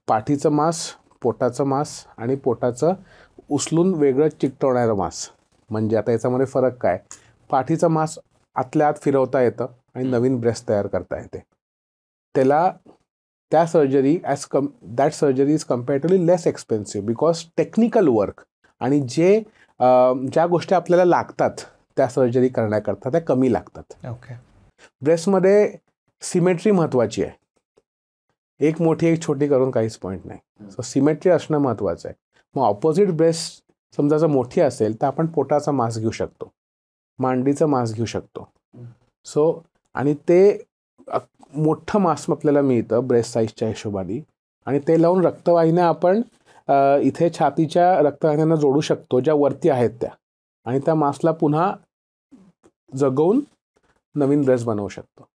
पाठीचं मांस, पोटाचं मांस आणि पोटाचं उचलून वेगळं चिकटवणारं मांस. म्हणजे आता याच्यामध्ये फरक काय, पाठीचं मांस आतल्या आत फिरवता येतं आणि नवीन ब्रेस्ट तयार करता येते. त्या surgery that surgery is comparatively less expensive because technical work आणि ज्या गोष्टी आपल्याला लागतात त्या सर्जरी करण्याकरता त्या कमी लागतात. ओके. ब्रेस्टमध्ये सिमेट्री महत्त्वाची आहे. एक मोठी एक छोटी करून काहीच पॉईंट नाही. सो सिमेट्री असणं महत्त्वाचं आहे. मग ऑपोजिट ब्रेस्ट समजा जर मोठी असेल तर आपण पोटाचा मांस घेऊ शकतो, मांडीचं मांस घेऊ शकतो. सो आणि ते मोठं मांस आपल्याला मिळतं ब्रेस्ट साईजच्या हिशोबाने, आणि ते लावून रक्तवाहिन्या आपण इथे छातीच्या रक्तवाहिन्यांना जोडू शकतो ज्या वरती आहेत त्या, आणि त्या मांसला पुन्हा जगवून नवीन ब्रेस्ट बनवू शकतो.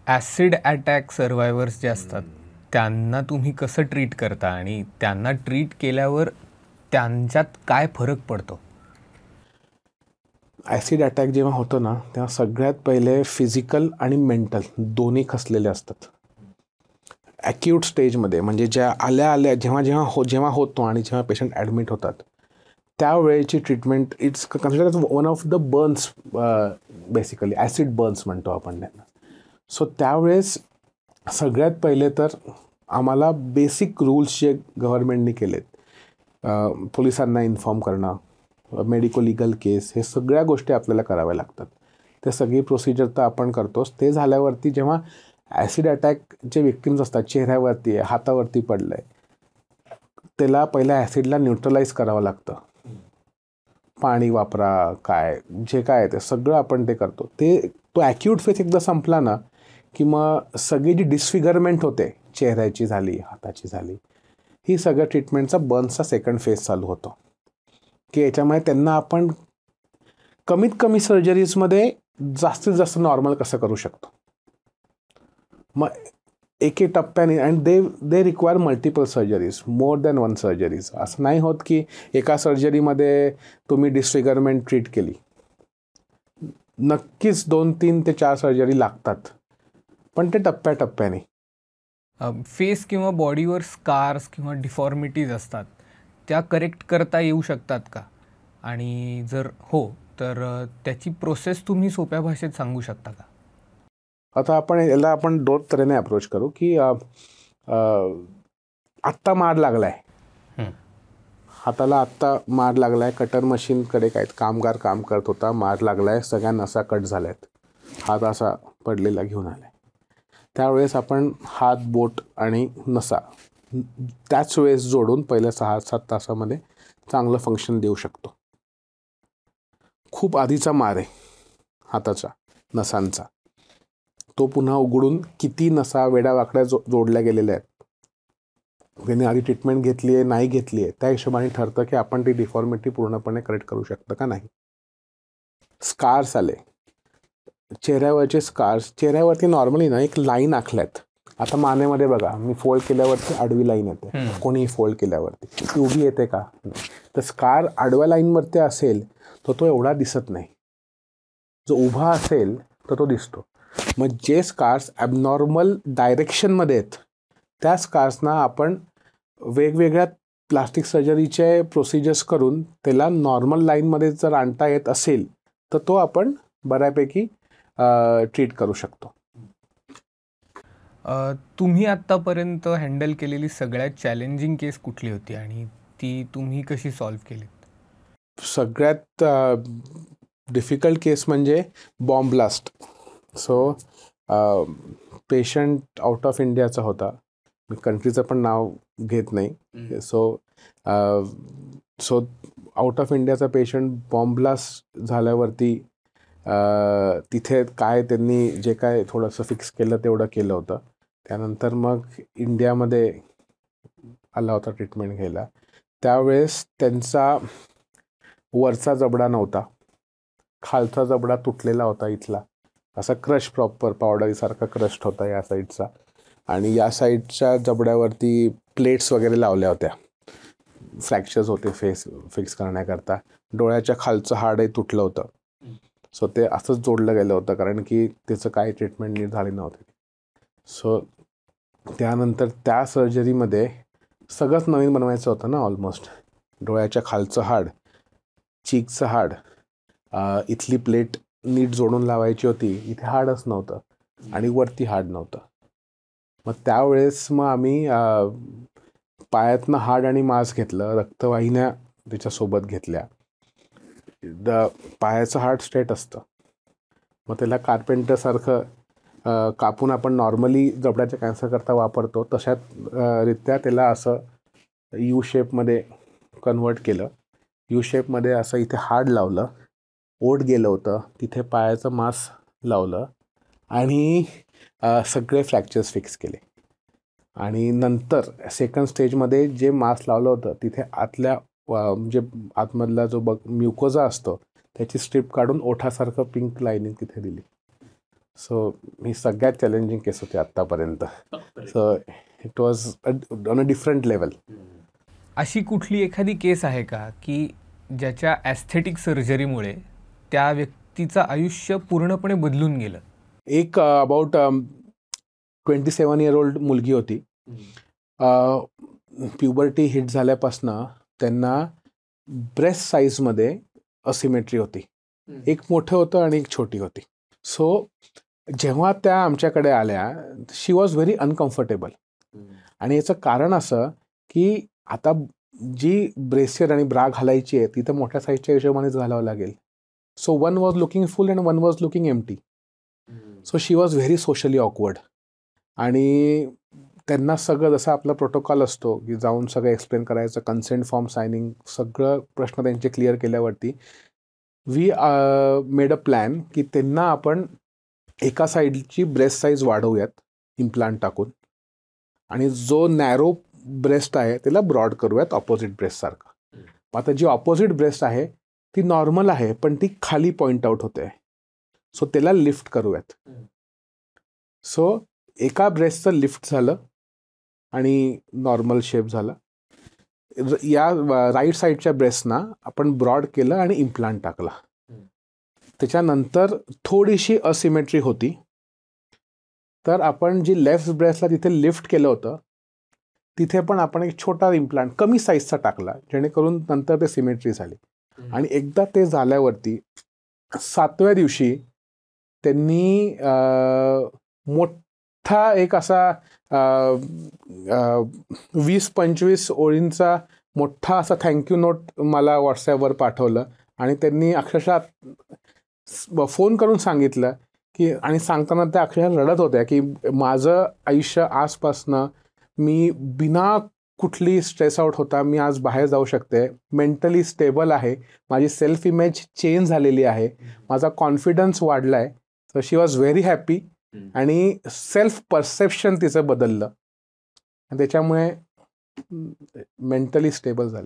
ॲसिड अटॅक सर्वायवर्स जे असतात त्यांना तुम्ही कसं ट्रीट करता आणि त्यांना ट्रीट केल्यावर त्यांच्यात काय फरक पडतो? ॲसिड अटॅक जेव्हा होतो ना, तेव्हा सगळ्यात पहिले फिजिकल आणि मेंटल दोन्ही खचलेले असतात. ॲक्यूट स्टेजमध्ये म्हणजे ज्या आल्या जेव्हा होतो आणि जेव्हा पेशंट ॲडमिट होतात त्यावेळेची treatment it's considered one of the Burns, basically acid Burns म्हणतो आपण त्यांना. सो त्यावेळेस सगळ्यात पहिले तर आम्हाला बेसिक रूल्स जे गव्हर्नमेंटने केलेत, पोलिसांना इन्फॉर्म करणं, मेडिको लिगल केस, हे सगळ्या गोष्टी आपल्याला कराव्या लागतात. ते सगळी प्रोसिजर तर आपण करतोच. ते झाल्यावरती जेव्हा ॲसिड अटॅकचे विक्टिम्स असतात, चेहऱ्यावरती आहे, हातावरती पडलं आहे, त्याला पहिल्या ॲसिडला न्यूट्रलाइज करावं लागतं. पाणी वापरा, जे काय ते सगळं आपण ते करतो. तो ॲक्यूट फेज एकदा संपला ना की मग सगळी जी डिस्फिगरमेंट होते, चेहऱ्याची झाली, हाताची झाली, ही सगळं ट्रीटमेंटचा बर्न्सचा सेकंड फेज चालू होतो. की याच्यामुळे त्यांना आपण कमीत कमी सर्जरीजमध्ये जास्तीत जास्त नॉर्मल कसं करू शकतो. मग एक टप्प्याने, and they require multiple surgeries, more than 1 surgeries. असं नाही होत की एका सर्जरीमध्ये तुम्ही डिस्फिगरमेंट ट्रीट केली. नक्कीच 2, 3 ते 4 सर्जरी लागतात, पण ते टप्प्याटप्प्याने. फेस किंवा बॉडीवर स्कार्स किंवा डिफॉर्मिटीज असतात, त्या करेक्ट करता येऊ शकतात का? आणि जर हो तर त्याची प्रोसेस तुम्ही सोप्या भाषेत सांगू शकता का? आता याला आपण 2 तऱ्हेने अप्रोच करू की आत्ता मार लागलाय, हाताला आत्ता मार लागलाय, कटर मशीनकडे काय कामगार काम करत होता, मार लागलाय, सगळ्या नसा कट झाल्यात, हात असा पडलेला घेऊन आलाय. त्यावेळेस आपण हात, बोट आणि नसा त्याच वेळेस जोडून पहिल्या 6-7 तासामध्ये चांगलं फंक्शन देऊ शकतो. खूप आधीचा मार आहे हाताचा, नसांचा, तो पुन्हा उघडून किती नसा वेड्यावाकड्या जोडल्या गेलेल्या आहेत, त्यांनी आधी ट्रीटमेंट घेतली आहे नाही घेतली आहे, त्या हिशोबाने ठरतं की आपण ती डिफॉर्मिटी पूर्णपणे करेक्ट करू शकतं का नाही. स्कार्स आले, चेहऱ्यावरचे स्कार्स, चेहऱ्यावरती नॉर्मली ना एक लाईन आखल्यात. आता मानेमध्ये बघा, मी फोल्ड केल्यावरती आडवी लाईन येते, कोणीही फोल्ड केल्यावरती ती उभी येते का? तर स्कार आडव्या लाईनवरती असेल तर तो एवढा दिसत नाही, जो उभा असेल तर तो दिसतो. मग जे स्कार्स ॲबनॉर्मल डायरेक्शनमध्ये आहेत त्या स्कार्सना आपण वेगवेगळ्या प्लास्टिक सर्जरीचे प्रोसिजर्स करून त्याला नॉर्मल लाईनमध्ये जर आणता येत असेल तर तो आपण बऱ्यापैकी ट्रीट करू शकतो. तुम्ही आत्तापर्यंत हँडल केलेली सगळ्यात चॅलेंजिंग केस कुठली होती आणि ती तुम्ही कशी सॉल्व्ह केली? सगळ्यात डिफिकल्ट केस म्हणजे bomb blast. So patient out of इंडियाचा होता, मी कंट्रीचं पण नाव घेत नाही. सो आउट ऑफ इंडियाचा पेशंट बॉम्ब ब्लास्ट झाल्यावरती तिथे काय त्यांनी जे काय थोडंसं फिक्स केलं तेवढं केलं होतं. त्यानंतर मग इंडियामध्ये आला होता ट्रीटमेंट घ्यायला. त्यावेळेस त्यांचा वरचा जबडा नव्हता, खालचा जबडा तुटलेला होता इथला, असा क्रश प्रॉपर पावडरीसारखा क्रश्ड होता या साईडचा, आणि या साईडच्या जबड्यावरती प्लेट्स वगैरे लावल्या होत्या, फ्रॅक्चर्स होते फेस फिक्स करण्याकरता. डोळ्याच्या खालचं हाडही तुटलं होतं. सो ते असंच जोडलं गेलं होतं कारण की त्याचं काही ट्रीटमेंट नीट झाली नव्हती. सो त्यानंतर त्या सर्जरीमध्ये सगळंच नवीन बनवायचं होतं ना ऑलमोस्ट. डोळ्याच्या खालचं हाड, चीकचं हाड, इथली प्लेट नीट जोडून लावायची होती, इथे हाडच नव्हतं आणि वरती हाड नव्हतं. मग त्यावेळेस मग आम्ही पायातनं हाड आणि मांस घेतलं, रक्तवाहिन्या त्याच्यासोबत घेतल्या. पायाचं हाड स्ट्रेट असतं, मग त्याला कार्पेंटरसारखं कापून आपण नॉर्मली जबड्याच्या कॅन्सरकरता वापरतो तशात रित्या त्याला असं यू शेपमध्ये कन्वर्ट केलं. यू शेपमध्ये असं इथे हाड लावलं, ओठ गेलं होतं, तिथे पायाचं मांस लावलं आणि सगळे फ्रॅक्चर्स फिक्स केले. आणि नंतर सेकंड स्टेजमध्ये जे मांस लावलं होतं तिथे आतल्या म्हणजे आतमधला जो म्युकोजा असतो त्याची स्ट्रीप काढून ओठासारखं पिंक लाईनिंग तिथे दिली. सो ही सगळ्यात चॅलेंजिंग केस होती आत्तापर्यंत. So it was on a different level. अशी कुठली एखादी केस आहे का की ज्याच्या ॲस्थेटिक सर्जरीमुळे त्या व्यक्तीचं आयुष्य पूर्णपणे बदलून गेलं? एक अबाउट 27 year old मुलगी होती. प्युबर्टी हिट झाल्यापासनं त्यांना ब्रेस्ट साईजमध्ये असिमेट्री होती, एक मोठं होतं आणि एक छोटी होती. सो जेव्हा त्या आमच्याकडे आल्या शी वॉज व्हेरी अनकम्फर्टेबल. आणि याचं कारण असं की आता जी ब्रेसियर आणि ब्रा घालायची आहे ती तर मोठ्या साईजच्या हिशोबानेच घालावं लागेल. So one was looking full and one was looking empty. So she was very socially awkward. आणि त्यांना सगळं जसं आपला प्रोटोकॉल असतो की जाऊन सगळं एक्सप्लेन करायचं, कन्सेंट फॉर्म सायनिंग, सगळं प्रश्न त्यांचे क्लिअर केल्यावरती वी मेड अ प्लॅन की त्यांना आपण एका साईडची ब्रेस्ट साईज वाढवूयात इम्प्लांट टाकून, आणि जो नॅरो ब्रेस्ट आहे त्याला ब्रॉड करूयात ऑपोजिट ब्रेस्टसारखं. आता जी ऑपोजिट ब्रेस्ट आहे ती नॉर्मल आहे पण ती खाली पॉईंट आउट होते, सो त्याला लिफ्ट करूयात. सो एका ब्रेस्टचं लिफ्ट झालं आणि नॉर्मल शेप झाला. या राईट साईडच्या ब्रेस्टना आपण ब्रॉड केलं आणि इम्प्लांट टाकला. त्याच्यानंतर थोडीशी असिमेट्री होती, तर आपण जी लेफ्ट ब्रेस्टला तिथे लिफ्ट केलं होतं तिथे पण आपण एक छोटा इम्प्लांट कमी साईजचा टाकला जेणेकरून नंतर ते सिमेट्री झाली. आणि एकदा ते झाल्यावरती 7व्या दिवशी त्यांनी मोठा एक असा 20-25 ओळींचा मोठा असा थँक्यू नोट मला व्हॉट्सॲपवर पाठवलं. आणि त्यांनी अक्षरशः फोन करून सांगितलं की, आणि सांगताना त्या अक्षरशः रडत होत्या की माझं आयुष्य आजपासनं मी बिना कुठली स्ट्रेस आउट होता मी आज बाहेर जाऊ शकते, मेंटली स्टेबल आहे, माझी सेल्फ इमेज चेंज झालेली आहे, माझा कॉन्फिडन्स वाढला आहे. So she was very happy. आणि सेल्फ परसेप्शन तिचं बदललं आणि त्याच्यामुळे मेंटली स्टेबल झाले.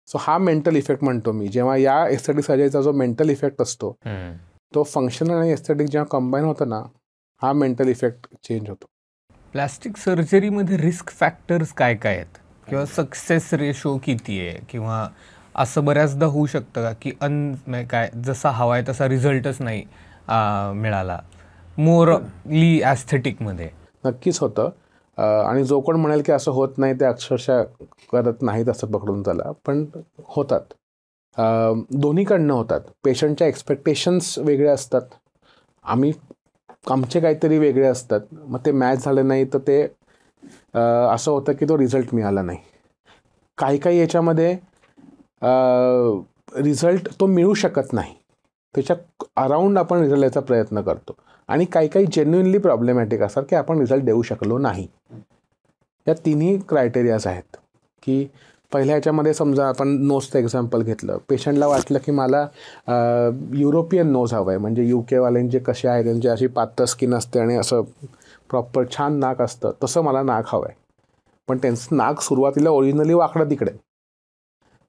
सो हा मेंटल इफेक्ट म्हणतो मी. जेव्हा या एस्थेटिक सर्जरीचा जो मेंटल इफेक्ट असतो तो फंक्शनल आणि एस्थेटिक जेव्हा कंबाईन होतं ना, हा मेंटल इफेक्ट चेंज होतो. प्लास्टिक सर्जरीमध्ये रिस्क फॅक्टर्स काय काय आहेत किंवा सक्सेस रेशो किती आहे, किंवा असं बऱ्याचदा होऊ शकतं का की काय जसा हवा आहे तसा रिझल्टच नाही मिळाला मोरली ॲस्थेटिकमध्ये? नक्कीच होतं. आणि जो कोण म्हणेल की असं होत नाही ते अक्षरशः करत नाहीत असं पकडून त्याला, पण होतात. दोन्हीकडनं होतात. पेशंटच्या एक्सपेक्टेशन्स वेगळे असतात, आमचे काहीतरी वेगळे असतात. मग ते मॅच झालं नाही तर ते असं होतं की तो रिझल्ट मिळाला नाही. काही याच्यामध्ये रिझल्ट तो मिळू शकत नाही, त्याच्या अराउंड आपण रिझल्ट यायचा प्रयत्न करतो. आणि काही जेन्युइनली प्रॉब्लेमॅटिक असतात की आपण रिझल्ट देऊ शकलो नाही. या तिन्ही क्रायटेरियाज आहेत. की पहिल्या ह्याच्यामध्ये समजा आपण नोजचं एक्झाम्पल घेतलं, पेशंटला वाटलं की मला युरोपियन नोज हवं आहे, म्हणजे UK-वाल्यांचे कसे आहे, त्यांची अशी पातळ स्किन असते आणि असं प्रॉपर छान नाक असतं, तसं मला नाक हवं आहे. पण त्यांचं नाक सुरुवातीला ओरिजिनली वाकडं तिकडे.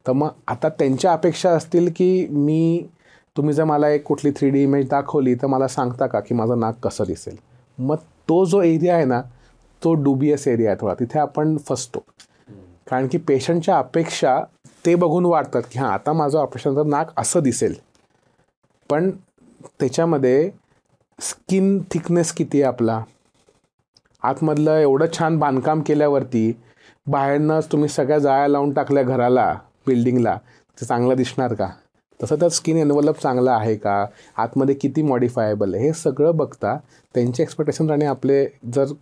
तर मग आता त्यांच्या अपेक्षा असतील की तुम्ही जर मला एक कुठली 3D इमेज दाखवली तर मला सांगता का की माझं नाक कसं दिसेल. मग तो जो एरिया आहे ना, तो डुबियस एरिया आहे थोडा, तिथे आपण फसतो. कारण की पेशंटच्या अपेक्षा ते बघून वाटतात की हां आता माझं ऑपरेशनचं नाक असं दिसेल, पण त्याच्यामध्ये स्किन थिकनेस किती आहे आपला, आतमधलं एवढं छान बांधकाम केल्यावरती बाहेरनंच तुम्ही सगळ्या जाळ्या लावून टाकल्या घराला, बिल्डिंगला, ते चांगलं दिसणार का? तसं तर स्किन एनवलप चांगला आहे का, आतमध्ये किती मॉडिफायबल आहे, हे सगळं बघता त्यांचे एक्सपेक्टेशन्स आणि आपले जर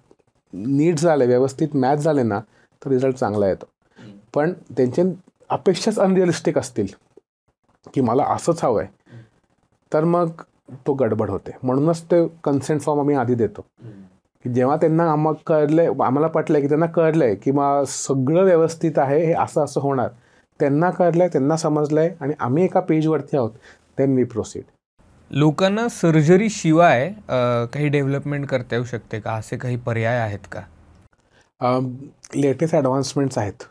नीट झाले, व्यवस्थित मॅच झाले ना, तर रिझल्ट चांगला येतो. पण त्यांचे अपेक्षाच अनरिअलिस्टिक असतील की मला असंच हवं आहे, तर मग तो गडबड होते. म्हणूनच ते कन्सेंट फॉर्म आम्ही आधी देतो की जेव्हा त्यांना आम्हाला पटलं की त्यांना कळलं आहे की सगळं व्यवस्थित आहे, हे असं होणार, त्यांना कळलं आहे, त्यांना समजलं आहे आणि आम्ही एका पेजवरती आहोत, देन वी प्रोसीड. लोकांना सर्जरी शिवाय काही डेव्हलपमेंट करता येऊ शकते का? असे काही पर्याय आहेत का? लेटेस्ट ॲडव्हान्समेंट्स आहेत,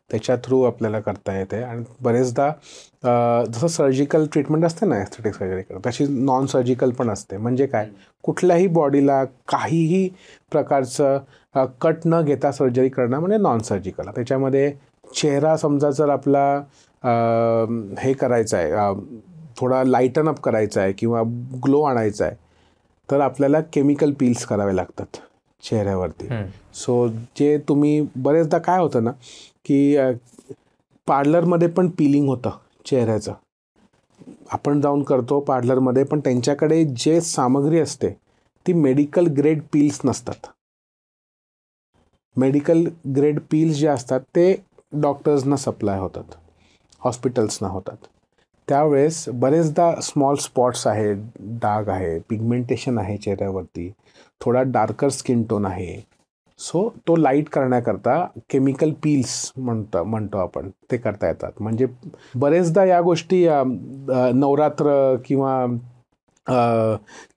त्याच्या थ्रू आपल्याला करता येते. आणि बरेचदा जसं सर्जिकल ट्रीटमेंट असते ना एस्थेटिक सर्जरीकडे, तशी नॉन सर्जिकल पण असते. म्हणजे काय, कुठल्याही बॉडीला काहीही प्रकारचं कट न घेता सर्जरी करणं म्हणजे नॉन सर्जिकल. त्याच्यामध्ये चेहरा समजा जर आपला हे करायचा आहे, थोडा लाईटन अप करायचा आहे किंवा ग्लो आणायचा आहे, तर आपल्याला केमिकल पील्स करावे लागतात चेहऱ्यावरती. सो जे तुम्ही बरेचदा काय होतं ना की पार्लरमध्ये पण पिलिंग होतं चेहऱ्याचं, आपण जाऊन करतो पार्लरमध्ये, पण त्यांच्याकडे जे सामग्री असते ती मेडिकल ग्रेड पील्स नसतात. मेडिकल ग्रेड पील्स जे असतात ते डॉक्टर्सना सप्लाय होतात, हॉस्पिटल्सना होतात. त्यावेळेस बरेचदा स्मॉल स्पॉट्स आहे, डाग आहे, पिगमेंटेशन आहे चेहऱ्यावरती, थोडा डार्कर स्किन टोन आहे. सो तो लाईट करण्याकरता केमिकल पील्स म्हणतो आपण, ते करता येतात. म्हणजे बरेचदा या गोष्टी नवरात्र किंवा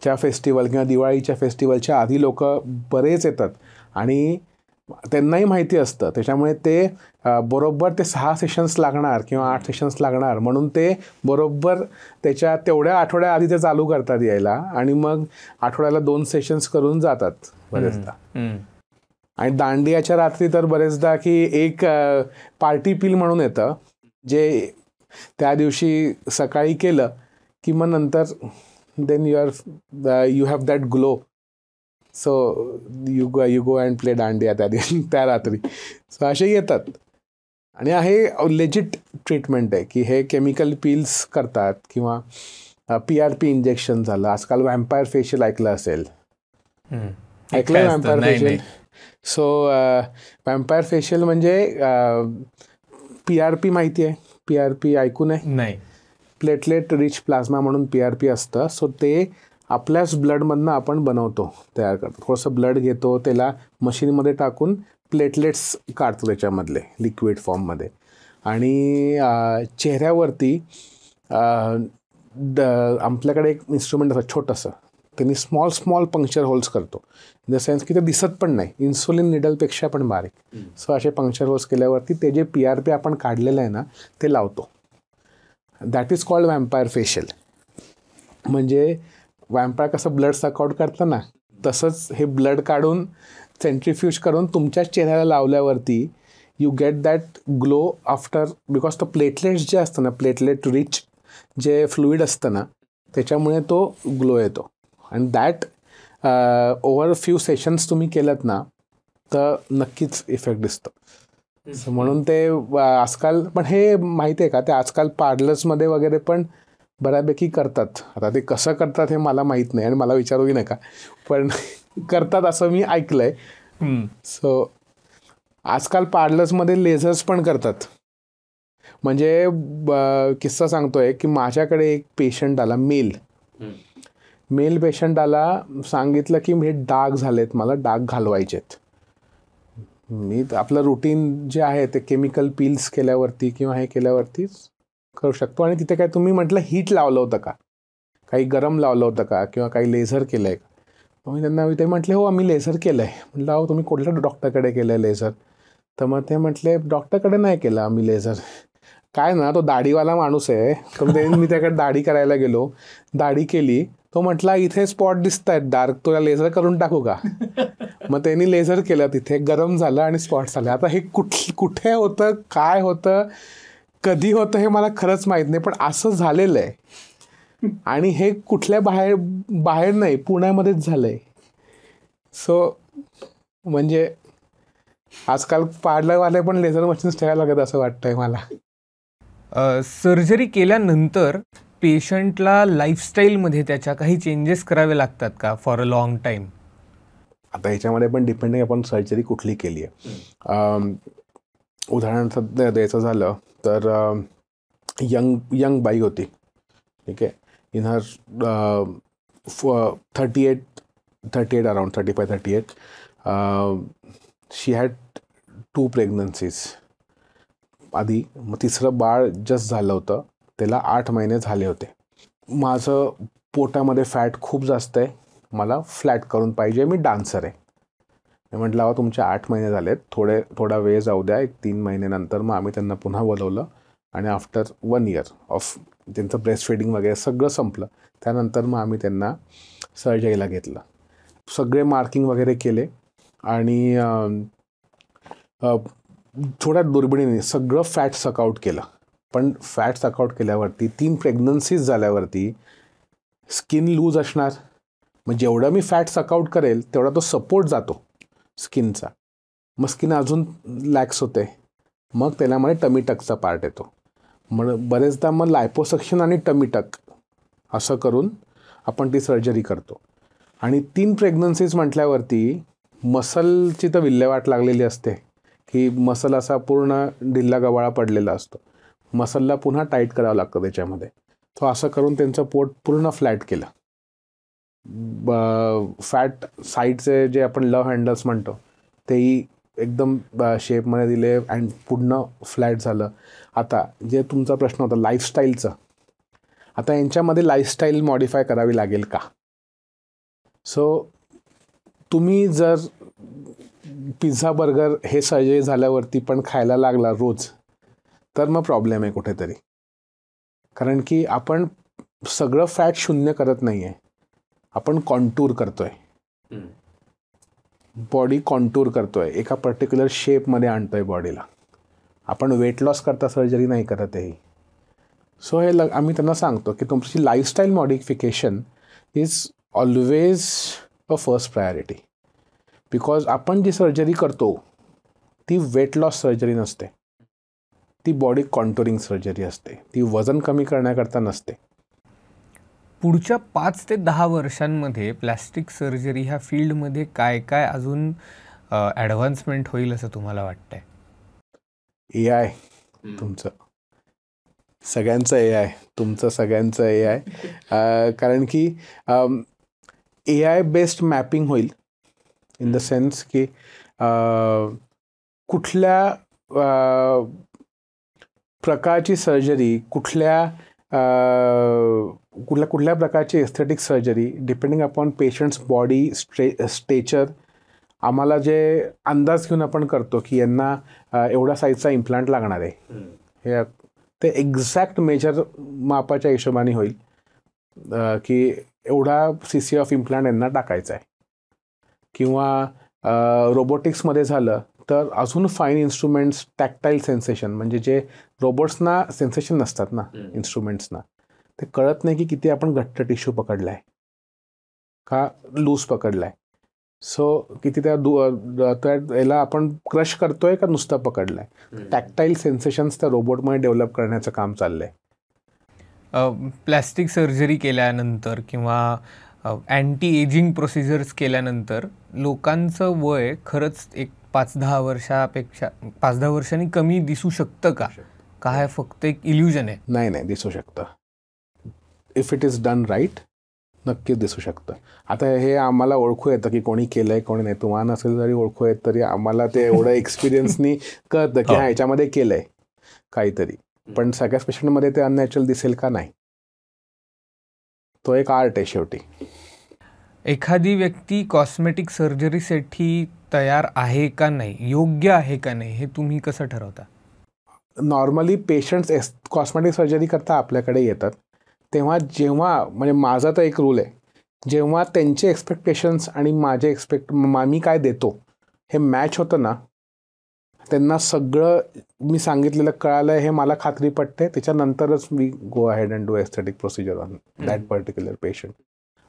च्या फेस्टिवल किंवा दिवाळीच्या फेस्टिवलच्या आधी लोक बरेच येतात आणि त्यांनाही माहिती असतं. त्याच्यामुळे ते बरोबर ते 6 सेशन्स लागणार किंवा 8 सेशन्स लागणार म्हणून ते बरोबर त्याच्या तेवढ्या आठवड्या आधी ते चालू करतात यायला आणि मग आठवड्याला 2 सेशन्स करून जातात बरेचदा. आणि दांडियाच्या रात्री तर बरेचदा की एक पार्टी पील म्हणून येतं, जे त्या दिवशी सकाळी केलं की मग नंतर then you have that glow. So you go and play dandiya त्या रात्री. सो असे येतात आणि हे लेजिट ट्रीटमेंट आहे की हे केमिकल पील्स करतात किंवा PRP इंजेक्शन झालं. आजकाल व्हॅम्पायर फेशियल ऐकलं असेल, ऐकलं vampire facial? So vampire facial म्हणजे PRP माहिती आहे? PRP ऐकून नाही. प्लेटलेट रिच प्लाझ्मा म्हणून PRP असतं. सो ते आपल्याच ब्लडमधनं आपण बनवतो, तयार करतो. थोडंसं ब्लड घेतो, त्याला मशीनमध्ये टाकून प्लेटलेट्स काढतो त्याच्यामधले लिक्विड फॉर्ममध्ये आणि चेहऱ्यावरती आपल्याकडे एक इन्स्ट्रुमेंट असतं छोटंसं, त्यांनी स्मॉल पंक्चर होल्स करतो, इन द सेन्स की ते दिसत पण नाही, इन्सुलिन निडलपेक्षा पण बारीक. सो असे पंक्चर होल्स केल्यावरती ते जे PRP आपण काढलेलं आहे ना ते लावतो. That is called vampire facial. म्हणजे व्हॅम्पायर कसं ब्लड सक आउट करतं ना, तसंच हे ब्लड काढून सेंट्रीफ्यूज करून तुमच्या चेहऱ्याला लावल्यावरती you get that glow after, because तो प्लेटलेट्स जे असतं ना, प्लेटलेट रिच जे फ्लुईड असतं ना, त्याच्यामुळे तो ग्लो येतो. And that over few sessions तुम्ही केलं ना तर नक्कीच इफेक्ट दिसतो. म्हणून ते आजकाल, पण हे माहिती आहे का, ते आजकाल पार्लर्समध्ये वगैरे पण बऱ्यापैकी करतात. आता ते कसं करतात हे मला माहीत नाही आणि मला विचारूही नका, पण करतात असं मी ऐकलंय. सो आजकाल पार्लर्समध्ये लेझर्स पण करतात. म्हणजे किस्सा सांगतोय की माझ्याकडे एक पेशंट आला, मेल पेशंट आला, सांगितलं की हे डाग झालेत, मला डाग घालवायचेत. मी आपलं रुटीन जे आहे ते केमिकल पील्स केल्यावरती किंवा हे केल्यावरती करू शकतो. आणि तिथे काय तुम्ही म्हटलं हीट लावलं होतं का, काही गरम लावलं होतं का, किंवा काही लेझर केलं आहे का? मी त्यांना ते म्हटले हो आम्ही लेझर केलं आहे. म्हटलं अहो तुम्ही कुठल्या डॉक्टरकडे केलं आहे लेझर? तर मग ते म्हटले डॉक्टरकडे नाही केलं आम्ही लेझर. काय ना, तो दाढीवाला माणूस आहे, तर मी त्याकडे दाढी करायला गेलो, दाढी केली, तो म्हटला इथे स्पॉट दिसत आहेत डार्क, तुला लेझर करून टाकू का? मग त्यांनी लेझर केलं, तिथे गरम झालं आणि स्पॉट झाले. आता हे कुठे होतं, काय होतं, कधी होतं हे मला खरंच माहीत नाही, पण असं झालेलं आहे. आणि हे कुठल्या बाहेर नाही, पुण्यामध्येच झालं आहे. सो म्हणजे आजकाल पार्लरवाले पण लेझर मशीन्स ठेवायला लागत असं वाटतंय मला. सर्जरी केल्यानंतर पेशंटला लाईफस्टाईलमध्ये त्याच्या काही चेंजेस करावे लागतात का फॉर अ लॉंग टाईम? आता ह्याच्यामध्ये पण डिपेंडिंग आपण सर्जरी कुठली केली आहे. उदाहरणार्थ द्यायचं झालं तर यंग बाई होती, ठीक आहे, in her 38 around 35-38. She had 2 प्रेग्नन्सीज आधी. मग तिसरं बाळ जस्ट झालं होतं, त्याला 8 महिने झाले होते. माझं पोटामध्ये फॅट खूप जास्त आहे, मला फ्लॅट करून पाहिजे, मी डान्सर आहे. मी म्हटलं अहो तुमचे 8 महिने झालेत, थोडा वेळ जाऊ द्या, 1-3 महिन्यानंतर मग आम्ही त्यांना पुन्हा बोलवलं आणि आफ्टर 1 इयर ऑफ त्यांचं ब्रेस्ट फीडिंग वगैरे सगळं संपलं, त्यानंतर मग आम्ही त्यांना सर्जरीला घेतलं. सगळे मार्किंग वगैरे केले आणि थोड्या दुर्बिणीने सगळं फॅट सकआउट केलं. पण फॅट सकआउट केल्यावरती 3 प्रेग्नन्सीज झाल्यावरती स्किन लूज असणार. मग जेवढं मी फॅट सकआउट करेल तेवढा तो सपोर्ट जातो स्किनचा, मग स्किन अजून लॅक्स होते, मग त्याच्यामध्ये टमी टकचा पार्ट येतो. मग बरेचदा मग लायपोसक्शन आणि टमी टक असं करून आपण ती सर्जरी करतो. आणि 3 प्रेग्नन्सीज म्हटल्यावरती मसलची तर विल्हेवाट लागलेली असते की मसल असा पूर्ण ढिल्ला गवाळा पडलेला असतो, मसलला पुन्हा टाईट करावं लागतं त्याच्यामध्ये. तो असं करून त्यांचं पोट पूर्ण फ्लॅट केलं. फॅट साईडचे जे आपण लव्ह हँडल्स म्हणतो तेही एकदम शेपमध्ये दिले अँड पूर्ण फ्लॅट झालं. आता जे तुमचा प्रश्न होता लाईफस्टाईलचं, आता यांच्यामध्ये लाईफस्टाईल मॉडिफाय करावी लागेल का? सो तुम्ही जर पिझ्झा बर्गर हे सर्जरी झाल्यावरती पण खायला लागला रोज, तर मग प्रॉब्लेम आहे कुठेतरी. कारण की आपण सगळं फॅट शून्य करत नाही आहे, आपण कॉन्टूर करतोय, बॉडी कॉन्टूर करतोय, एका पर्टिक्युलर शेपमध्ये आणतोय बॉडीला. आपण वेट लॉस करता सर्जरी नाही करत आहे. सो हे आम्ही त्यांना सांगतो की तुमची lifestyle modification is always a first priority. Because आपण जी सर्जरी करतो ती वेट लॉस सर्जरी नसते, ती बॉडी कॉन्टुरिंग सर्जरी असते, ती वजन कमी करण्याकरता नसते. पुढच्या 5 ते 10 वर्षांमध्ये प्लॅस्टिक सर्जरी ह्या फील्डमध्ये काय काय अजून ॲडव्हान्समेंट होईल असं तुम्हाला वाटतंय? AI तुमचं सगळ्यांचं AI, तुमचं सगळ्यांचं AI. कारण की AI बेस्ड मॅपिंग होईल, इन द सेन्स की कुठल्या प्रकारची सर्जरी कुठल्या कुठल्या कुठल्या प्रकारची aesthetic surgery depending upon patient's body stature आम्हाला जे अंदाज घेऊन आपण करतो की यांना एवढा साईजचा इम्प्लांट लागणार आहे, हे ते एक्झॅक्ट मेजर मापाच्या हिशोबाने होईल की एवढा CC ऑफ इम्प्लांट यांना टाकायचा आहे. किंवा रोबोटिक्समध्ये झालं तर अजून फाईन इन्स्ट्रुमेंट्स, टॅक्टाईल सेन्सेशन, म्हणजे जे रोबोट्सना सेन्सेशन नसतात ना इन्स्ट्रुमेंट्सना, ते कळत नाही की किती आपण घट्ट टिश्यू पकडला आहे का लूज पकडला आहे. सो किती त्या याला आपण क्रश करतोय का नुसतं पकडलं आहे. टॅक्टाईल सेन्सेशन्स त्या रोबोटमध्ये डेव्हलप करण्याचं काम चाललं आहे. प्लॅस्टिक सर्जरी केल्यानंतर किंवा अँटी एजिंग प्रोसिजर्स केल्यानंतर लोकांचं वय खरंच एक 5-10 वर्षांनी कमी दिसू शकतं का? काय फक्त एक इल्युजन आहे? नाही, दिसू शकतं. If it is done right नक्कीच दिसू शकतं. आता हे आम्हाला ओळखू येतं की कोणी केलंय कोणी नाही. तुम्हाला नसेल जरी ओळखू येत तरी आम्हाला ते एवढं एक्सपिरियन्सनी कळतं की हा याच्यामध्ये केलंय काहीतरी. पण सगळ्याच पेशंटमध्ये ते अननॅचरल दिसेल का? नाही. तो एक आर्ट आहे शेवटी. एखादी व्यक्ती कॉस्मेटिक सर्जरीसाठी तयार आहे का नाही, योग्य आहे का नाही, हे तुम्ही कसं ठरवता? नॉर्मली पेशंट्स कॉस्मेटिक सर्जरी करता आपल्याकडे येतात तेव्हा जेव्हा म्हणजे माझा तर एक रूल आहे, जेव्हा त्यांचे एक्सपेक्टेशन्स आणि माझे मी काय देतो हे मॅच होतं ना, त्यांना सगळं मी सांगितलेलं कळालं हे मला खात्री पटते, त्याच्यानंतरच मी go ahead and do aesthetic procedure on that particular patient.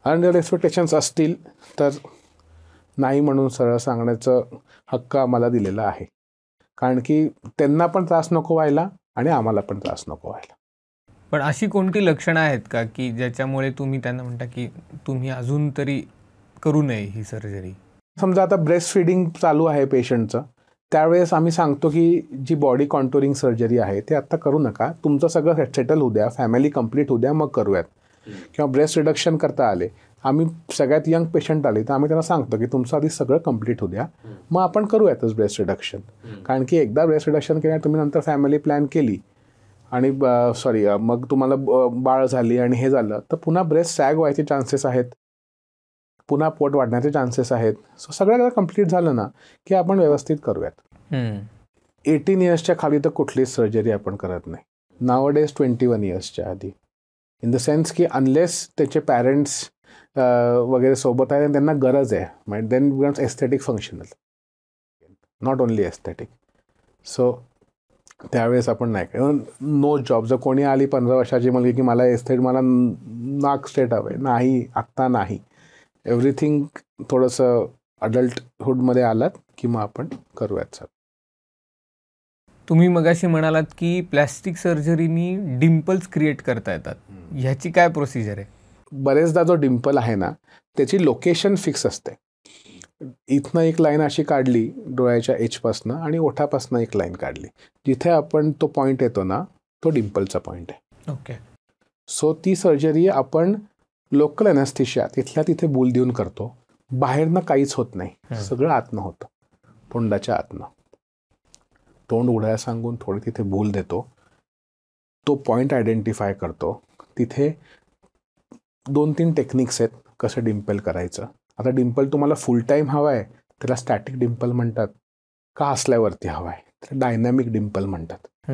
आणि जर एक्सपेक्टेशन्स असतील तर नाही म्हणून सरळ सांगण्याचं हक्क आम्हाला दिलेला आहे. कारण की त्यांना पण त्रास नको व्हायला आणि आम्हाला पण त्रास नको व्हायला. पण अशी कोणती लक्षणं आहेत का की ज्याच्यामुळे तुम्ही त्यांना म्हणता की तुम्ही अजून तरी करू नये ही सर्जरी? समजा आता ब्रेस्ट फीडिंग चालू आहे पेशंटचं, त्यावेळेस आम्ही सांगतो की जी बॉडी कॉन्टुरिंग सर्जरी आहे ते आत्ता करू नका, तुमचं सगळं सेटल होऊ द्या, फॅमिली कंप्लीट होऊ द्या, मग करूयात. किंवा ब्रेस्ट रिडक्शन करता आले, आम्ही सगळ्यात यंग पेशंट आले तर आम्ही त्यांना सांगतो की तुमचं आधी सगळं कंप्लीट होऊ द्या, मग आपण करूयातच ब्रेस्ट रिडक्शन. कारण की एकदा ब्रेस्ट रिडक्शन केल्यावर तुम्ही नंतर फॅमिली प्लॅन केली आणि मग तुम्हाला बाळ झाली आणि हे झालं तर पुन्हा ब्रेस्ट सॅग व्हायचे चान्सेस आहेत, पुन्हा पोट वाढण्याचे चान्सेस आहेत. सो सगळं कंप्लीट झालं ना की आपण व्यवस्थित करूयात. 18 इयर्सच्या खाली तर कुठलीच सर्जरी आपण करत नाही. नावडेज 21 इयर्सच्या आधी, इन द सेन्स की अनलेस त्याचे पॅरेंट्स वगैरे सोबत आहे आणि त्यांना गरज आहे, म्हणजे then becomes aesthetic functional, not only aesthetic. So त्यावेळेस आपण नाही. No job. जर कोणी आली 15 वर्षाची मुलगी की मला मला नाक स्ट्रेट हवं नाही, आत्ता नाही. एव्हरीथिंग थोडंसं अडल्टहुडमध्ये आलात की मग आपण करूयात सर. तुम्ही मगाशी म्हणालात की प्लॅस्टिक सर्जरीनी डिम्पल्स क्रिएट करता येतात, ह्याची काय प्रोसिजर आहे? बरेचदा जो डिम्पल आहे ना त्याची लोकेशन फिक्स असते. इथनं एक लाईन अशी काढली डोळ्याच्या एजपासनं आणि ओठापासनं एक लाईन काढली, जिथे आपण तो पॉईंट येतो ना तो डिम्पलचा पॉईंट आहे. ओके. सो ती सर्जरी आपण लोकल ॲनेस्थेशिया तिथल्या तिथे बूल देऊन करतो. बाहेरनं काहीच होत नाही, सगळं आतनं होतं, तोंडाच्या आतनं. तोंड उघडायला सांगून थोडी तिथे बूल देतो, तो पॉईंट आयडेंटिफाय करतो. तिथे 2-3 टेक्निक्स आहेत कसं डिम्पल करायचं. आता डिम्पल तुम्हाला फुल टाईम हवा आहे त्याला स्टॅटिक डिम्पल म्हणतात, का हसल्यावरती हवा आहे त्याला डायनॅमिक डिम्पल म्हणतात.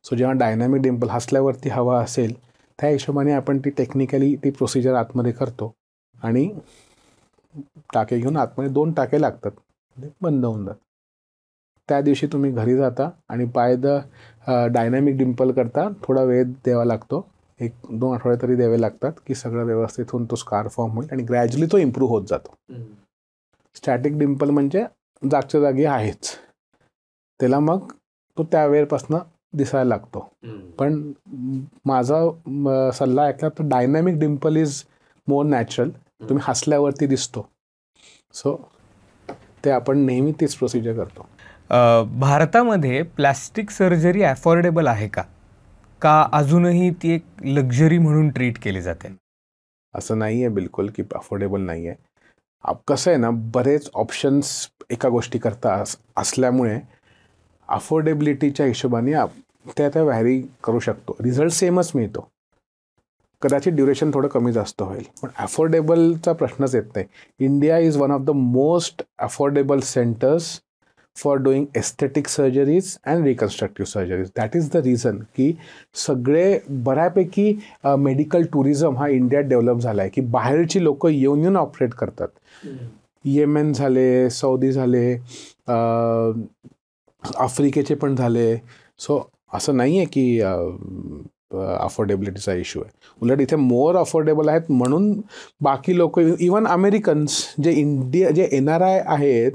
सो जेव्हा डायनॅमिक डिम्पल हसल्यावरती हवा असेल त्या हिशोबाने आपण ती टेक्निकली ती प्रोसिजर आतमध्ये करतो आणि टाके घेऊन आतमध्ये 2 टाके लागतात, बंद होऊन जातात. त्या दिवशी तुम्ही घरी जाता आणि बाय द डायनॅमिक डिम्पल करता थोडा वेळ द्यावा लागतो, 1-2 आठवडे तरी द्यावे लागतात की सगळं व्यवस्थित होऊन तो स्कार फॉर्म होईल आणि ग्रॅज्युअली तो इम्प्रूव्ह होत जातो. स्टॅटिक डिम्पल म्हणजे जागच्या जागी आहेच, त्याला मग तो त्या वेळेपासून दिसायला लागतो. पण माझा सल्ला ऐकला तर dynamic Dimple is more natural, तुम्ही हसल्यावरती दिसतो. सो ते आपण नेहमी तीच प्रोसिजर करतो. भारतामध्ये प्लॅस्टिक सर्जरी अफोर्डेबल आहे का अजूनही ती एक लक्झरी म्हणून ट्रीट केली जाते? असं नाही आहे बिलकुल की अफोर्डेबल नाही आहे. कसं आहे ना, बरेच ऑप्शन्स एका गोष्टी करता असल्यामुळे अफोर्डेबिलिटीच्या हिशोबाने त्या व्हॅरी करू शकतो, रिझल्ट सेमच मिळतो. कदाचित ड्युरेशन थोडं कमी जास्त होईल, पण अफोर्डेबलचा प्रश्नच येत नाही. India is one of the most affordable centres for doing aesthetic surgeries and reconstructive surgeries. That is the reason की सगळे बऱ्यापैकी मेडिकल टुरिझम हा इंडियात डेव्हलप झाला आहे, की बाहेरची लोक येऊन ऑपरेट करतात. येमेन झाले, सौदी झाले, आफ्रिकेचे पण झाले. सो असं नाही आहे की अफोर्डेबिलिटीचा इश्यू आहे. उलट इथे मोर अफोर्डेबल आहेत म्हणून बाकी लोक, इवन अमेरिकन्स जे NRI आहेत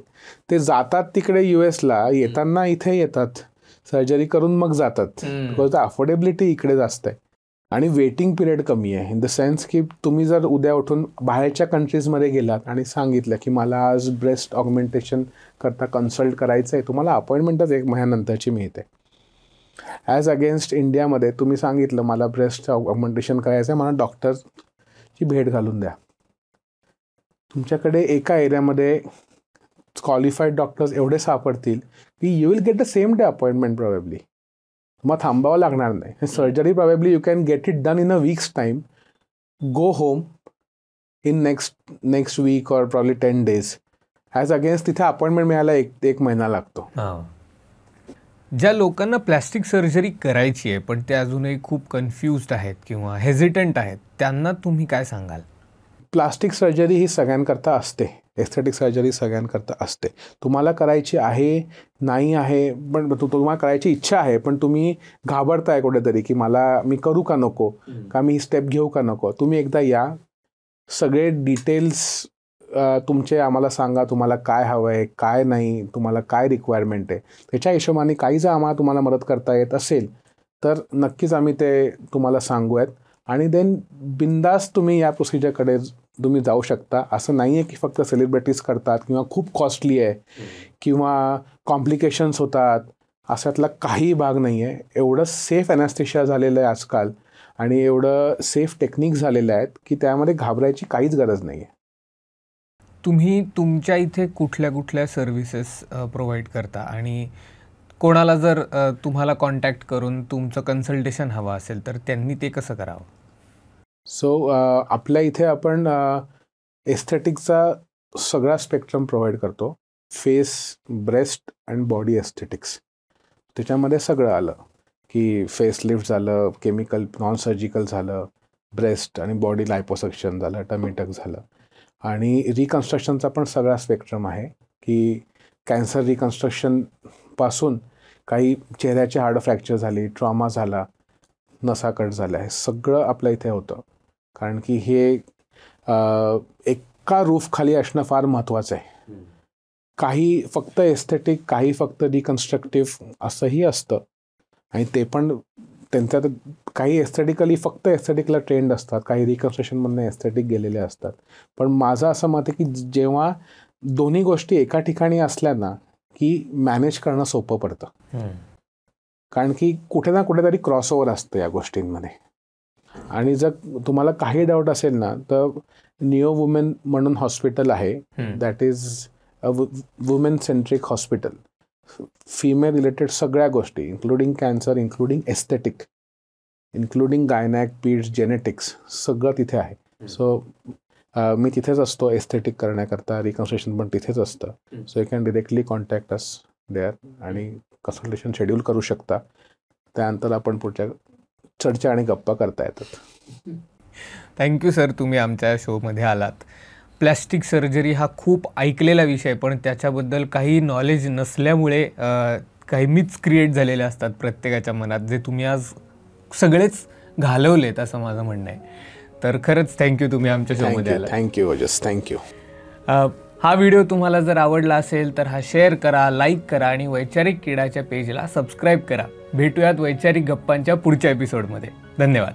ते जातात तिकडे US ला, येताना इथे येतात, सर्जरी करून मग जातात. बिकॉज द अफोर्डेबिलिटी इकडे जास्त आहे आणि वेटिंग पिरियड कमी आहे. इन द सेन्स की तुम्ही जर उद्या उठून बाहेरच्या कंट्रीजमध्ये गेलात आणि सांगितलं की मला आज ब्रेस्ट ऑगमेंटेशन करता कन्सल्ट करायचं आहे, तुम्हाला अपॉइंटमेंटच 1 महिन्यानंतरची मिळते. ॲज अगेन्स्ट इंडियामध्ये तुम्ही सांगितलं मला ब्रेस्ट ऑगमेंटेशन करायचं आहे, मला डॉक्टरची भेट घालून द्या. तुमच्याकडे एका एरियामध्ये क्वालिफाईड डॉक्टर्स एवढे सापडतील की you will get the same day appointment probably. मग थांबावं लागणार नाही. Surgery probably you can get it done in a weeks time, go home in next week और प्रॉब्ली 10 days. ॲज अगेन्स्ट तिथे अपॉइंटमेंट मिळायला एक महिना लागतो. ज्या लोकांना प्लॅस्टिक सर्जरी करायची आहे पण ते अजूनही खूप कन्फ्युज्ड आहेत किंवा हेजिटंट आहेत, त्यांना तुम्ही काय सांगाल? प्लास्टिक सर्जरी ही सगळ्यांकरता असते, एस्थेटिक सर्जरी सगळ्यांकरता असते. तुम्हाला करायची आहे नाही आहे, पण तुम्हाला करायची इच्छा आहे पण तुम्ही घाबरताय कुठेतरी की मी करू का नको, का मी ही स्टेप घेऊ का नको. तुम्ही एकदा या, सगळे डिटेल्स तुमचे आम्हाला सांगा, तुम्हाला काय हवं आहे काय नाही, तुम्हाला काय रिक्वायरमेंट आहे. त्याच्या हिशोबाने काही जर आम्हाला तुम्हाला मदत करता येत असेल तर नक्कीच आम्ही ते तुम्हाला सांगूयात. आणि देन बिंदास तुम्ही या प्रोसिजरकडे तुम्ही जाऊ शकता. असं नाही आहे की फक्त सेलिब्रिटीज करतात किंवा खूप कॉस्टली आहे किंवा कॉम्प्लिकेशन्स होतात, अशातला काही भाग नाही आहे. एवढं सेफ ॲनेस्थेशिया झालेलं आहे आजकाल आणि एवढं सेफ टेक्निक झालेलं आहेत की त्यामध्ये घाबरायची काहीच गरज नाही आहे. तुम्ही तुमच्या इथे कुठल्या कुठल्या सर्व्हिसेस प्रोव्हाइड करता आणि कोणाला जर तुम्हाला कॉन्टॅक्ट करून तुमचं कन्सल्टेशन हवं असेल तर त्यांनी ते कसं करावं? सो आपल्या इथे आपण एस्थेटिक्सचा सगळा स्पेक्ट्रम प्रोव्हाइड करतो. Face, breast and body aesthetics, त्याच्यामध्ये सगळं आलं की फेसलिफ्ट झालं, केमिकल नॉन सर्जिकल झालं, ब्रेस्ट आणि बॉडी लायपोसक्शन झालं, टमीटक झालं, आणि रिकन्स्ट्रक्शनचा पण सगळा स्पेक्ट्रम आहे की कॅन्सर रिकन्स्ट्रक्शनपासून काही चेहऱ्याची हाडं फ्रॅक्चर झाली, ट्रॉमा झाला, नसा कट झाल्या, हे सगळं आपल्या इथे होतं. कारण की हे एका रूफखाली असणं फार महत्त्वाचं आहे. काही फक्त एस्थेटिक, काही फक्त रिकन्स्ट्रक्टिव्ह असंही असतं आणि ते पण त्यांच्यात काही एस्थेटिकली फक्त एस्थेटिकला ट्रेंड असतात, काही रिकन्स्ट्रक्शनमधनं एस्थेटिक गेलेले असतात. पण माझं असं मत आहे की जेव्हा दोन्ही गोष्टी एका ठिकाणी असल्या ना की मॅनेज करणं सोपं पडतं. कारण की कुठे ना कुठेतरी क्रॉसओव्हर असतं या गोष्टींमध्ये. आणि जर तुम्हाला काही डाऊट असेल ना तर निओ वुमेन म्हणून हॉस्पिटल आहे, that is a women centric hospital. Female related सगळ्या गोष्टी including cancer, including aesthetic, including gynaec, पीड्स, genetics सगळं तिथे आहे. सो मी तिथेच असतो एस्थेटिक करण्याकरता, रिकन्स्ट्रक्शन पण तिथेच असतं. So you can directly contact us there आणि कन्सल्टेशन शेड्यूल करू शकता. त्यानंतर आपण पुढच्या चर्चा आणि गप्पा करता येतात. थँक्यू सर, तुम्ही आमच्या शोमध्ये आलात. प्लॅस्टिक सर्जरी हा खूप ऐकलेला विषय, पण त्याच्याबद्दल काही नॉलेज नसल्यामुळे काही मिथ्स क्रिएट झालेले असतात प्रत्येकाच्या मनात, जे तुम्ही आज सगळेच घालवलेत असं माझं म्हणणं आहे. तर खरंच थँक्यू, तुम्ही आमच्या शोमध्ये आलात. थँक्यू ओजस, थँक्यू. हा व्हिडिओ तुम्हाला जर आवडला असेल तर हा शेअर करा, लाईक करा आणि वैचारिक किडाच्या पेजला सबस्क्राईब करा. भेटूयात वैचारिक गप्पांच्या पुढच्या एपिसोडमध्ये. धन्यवाद.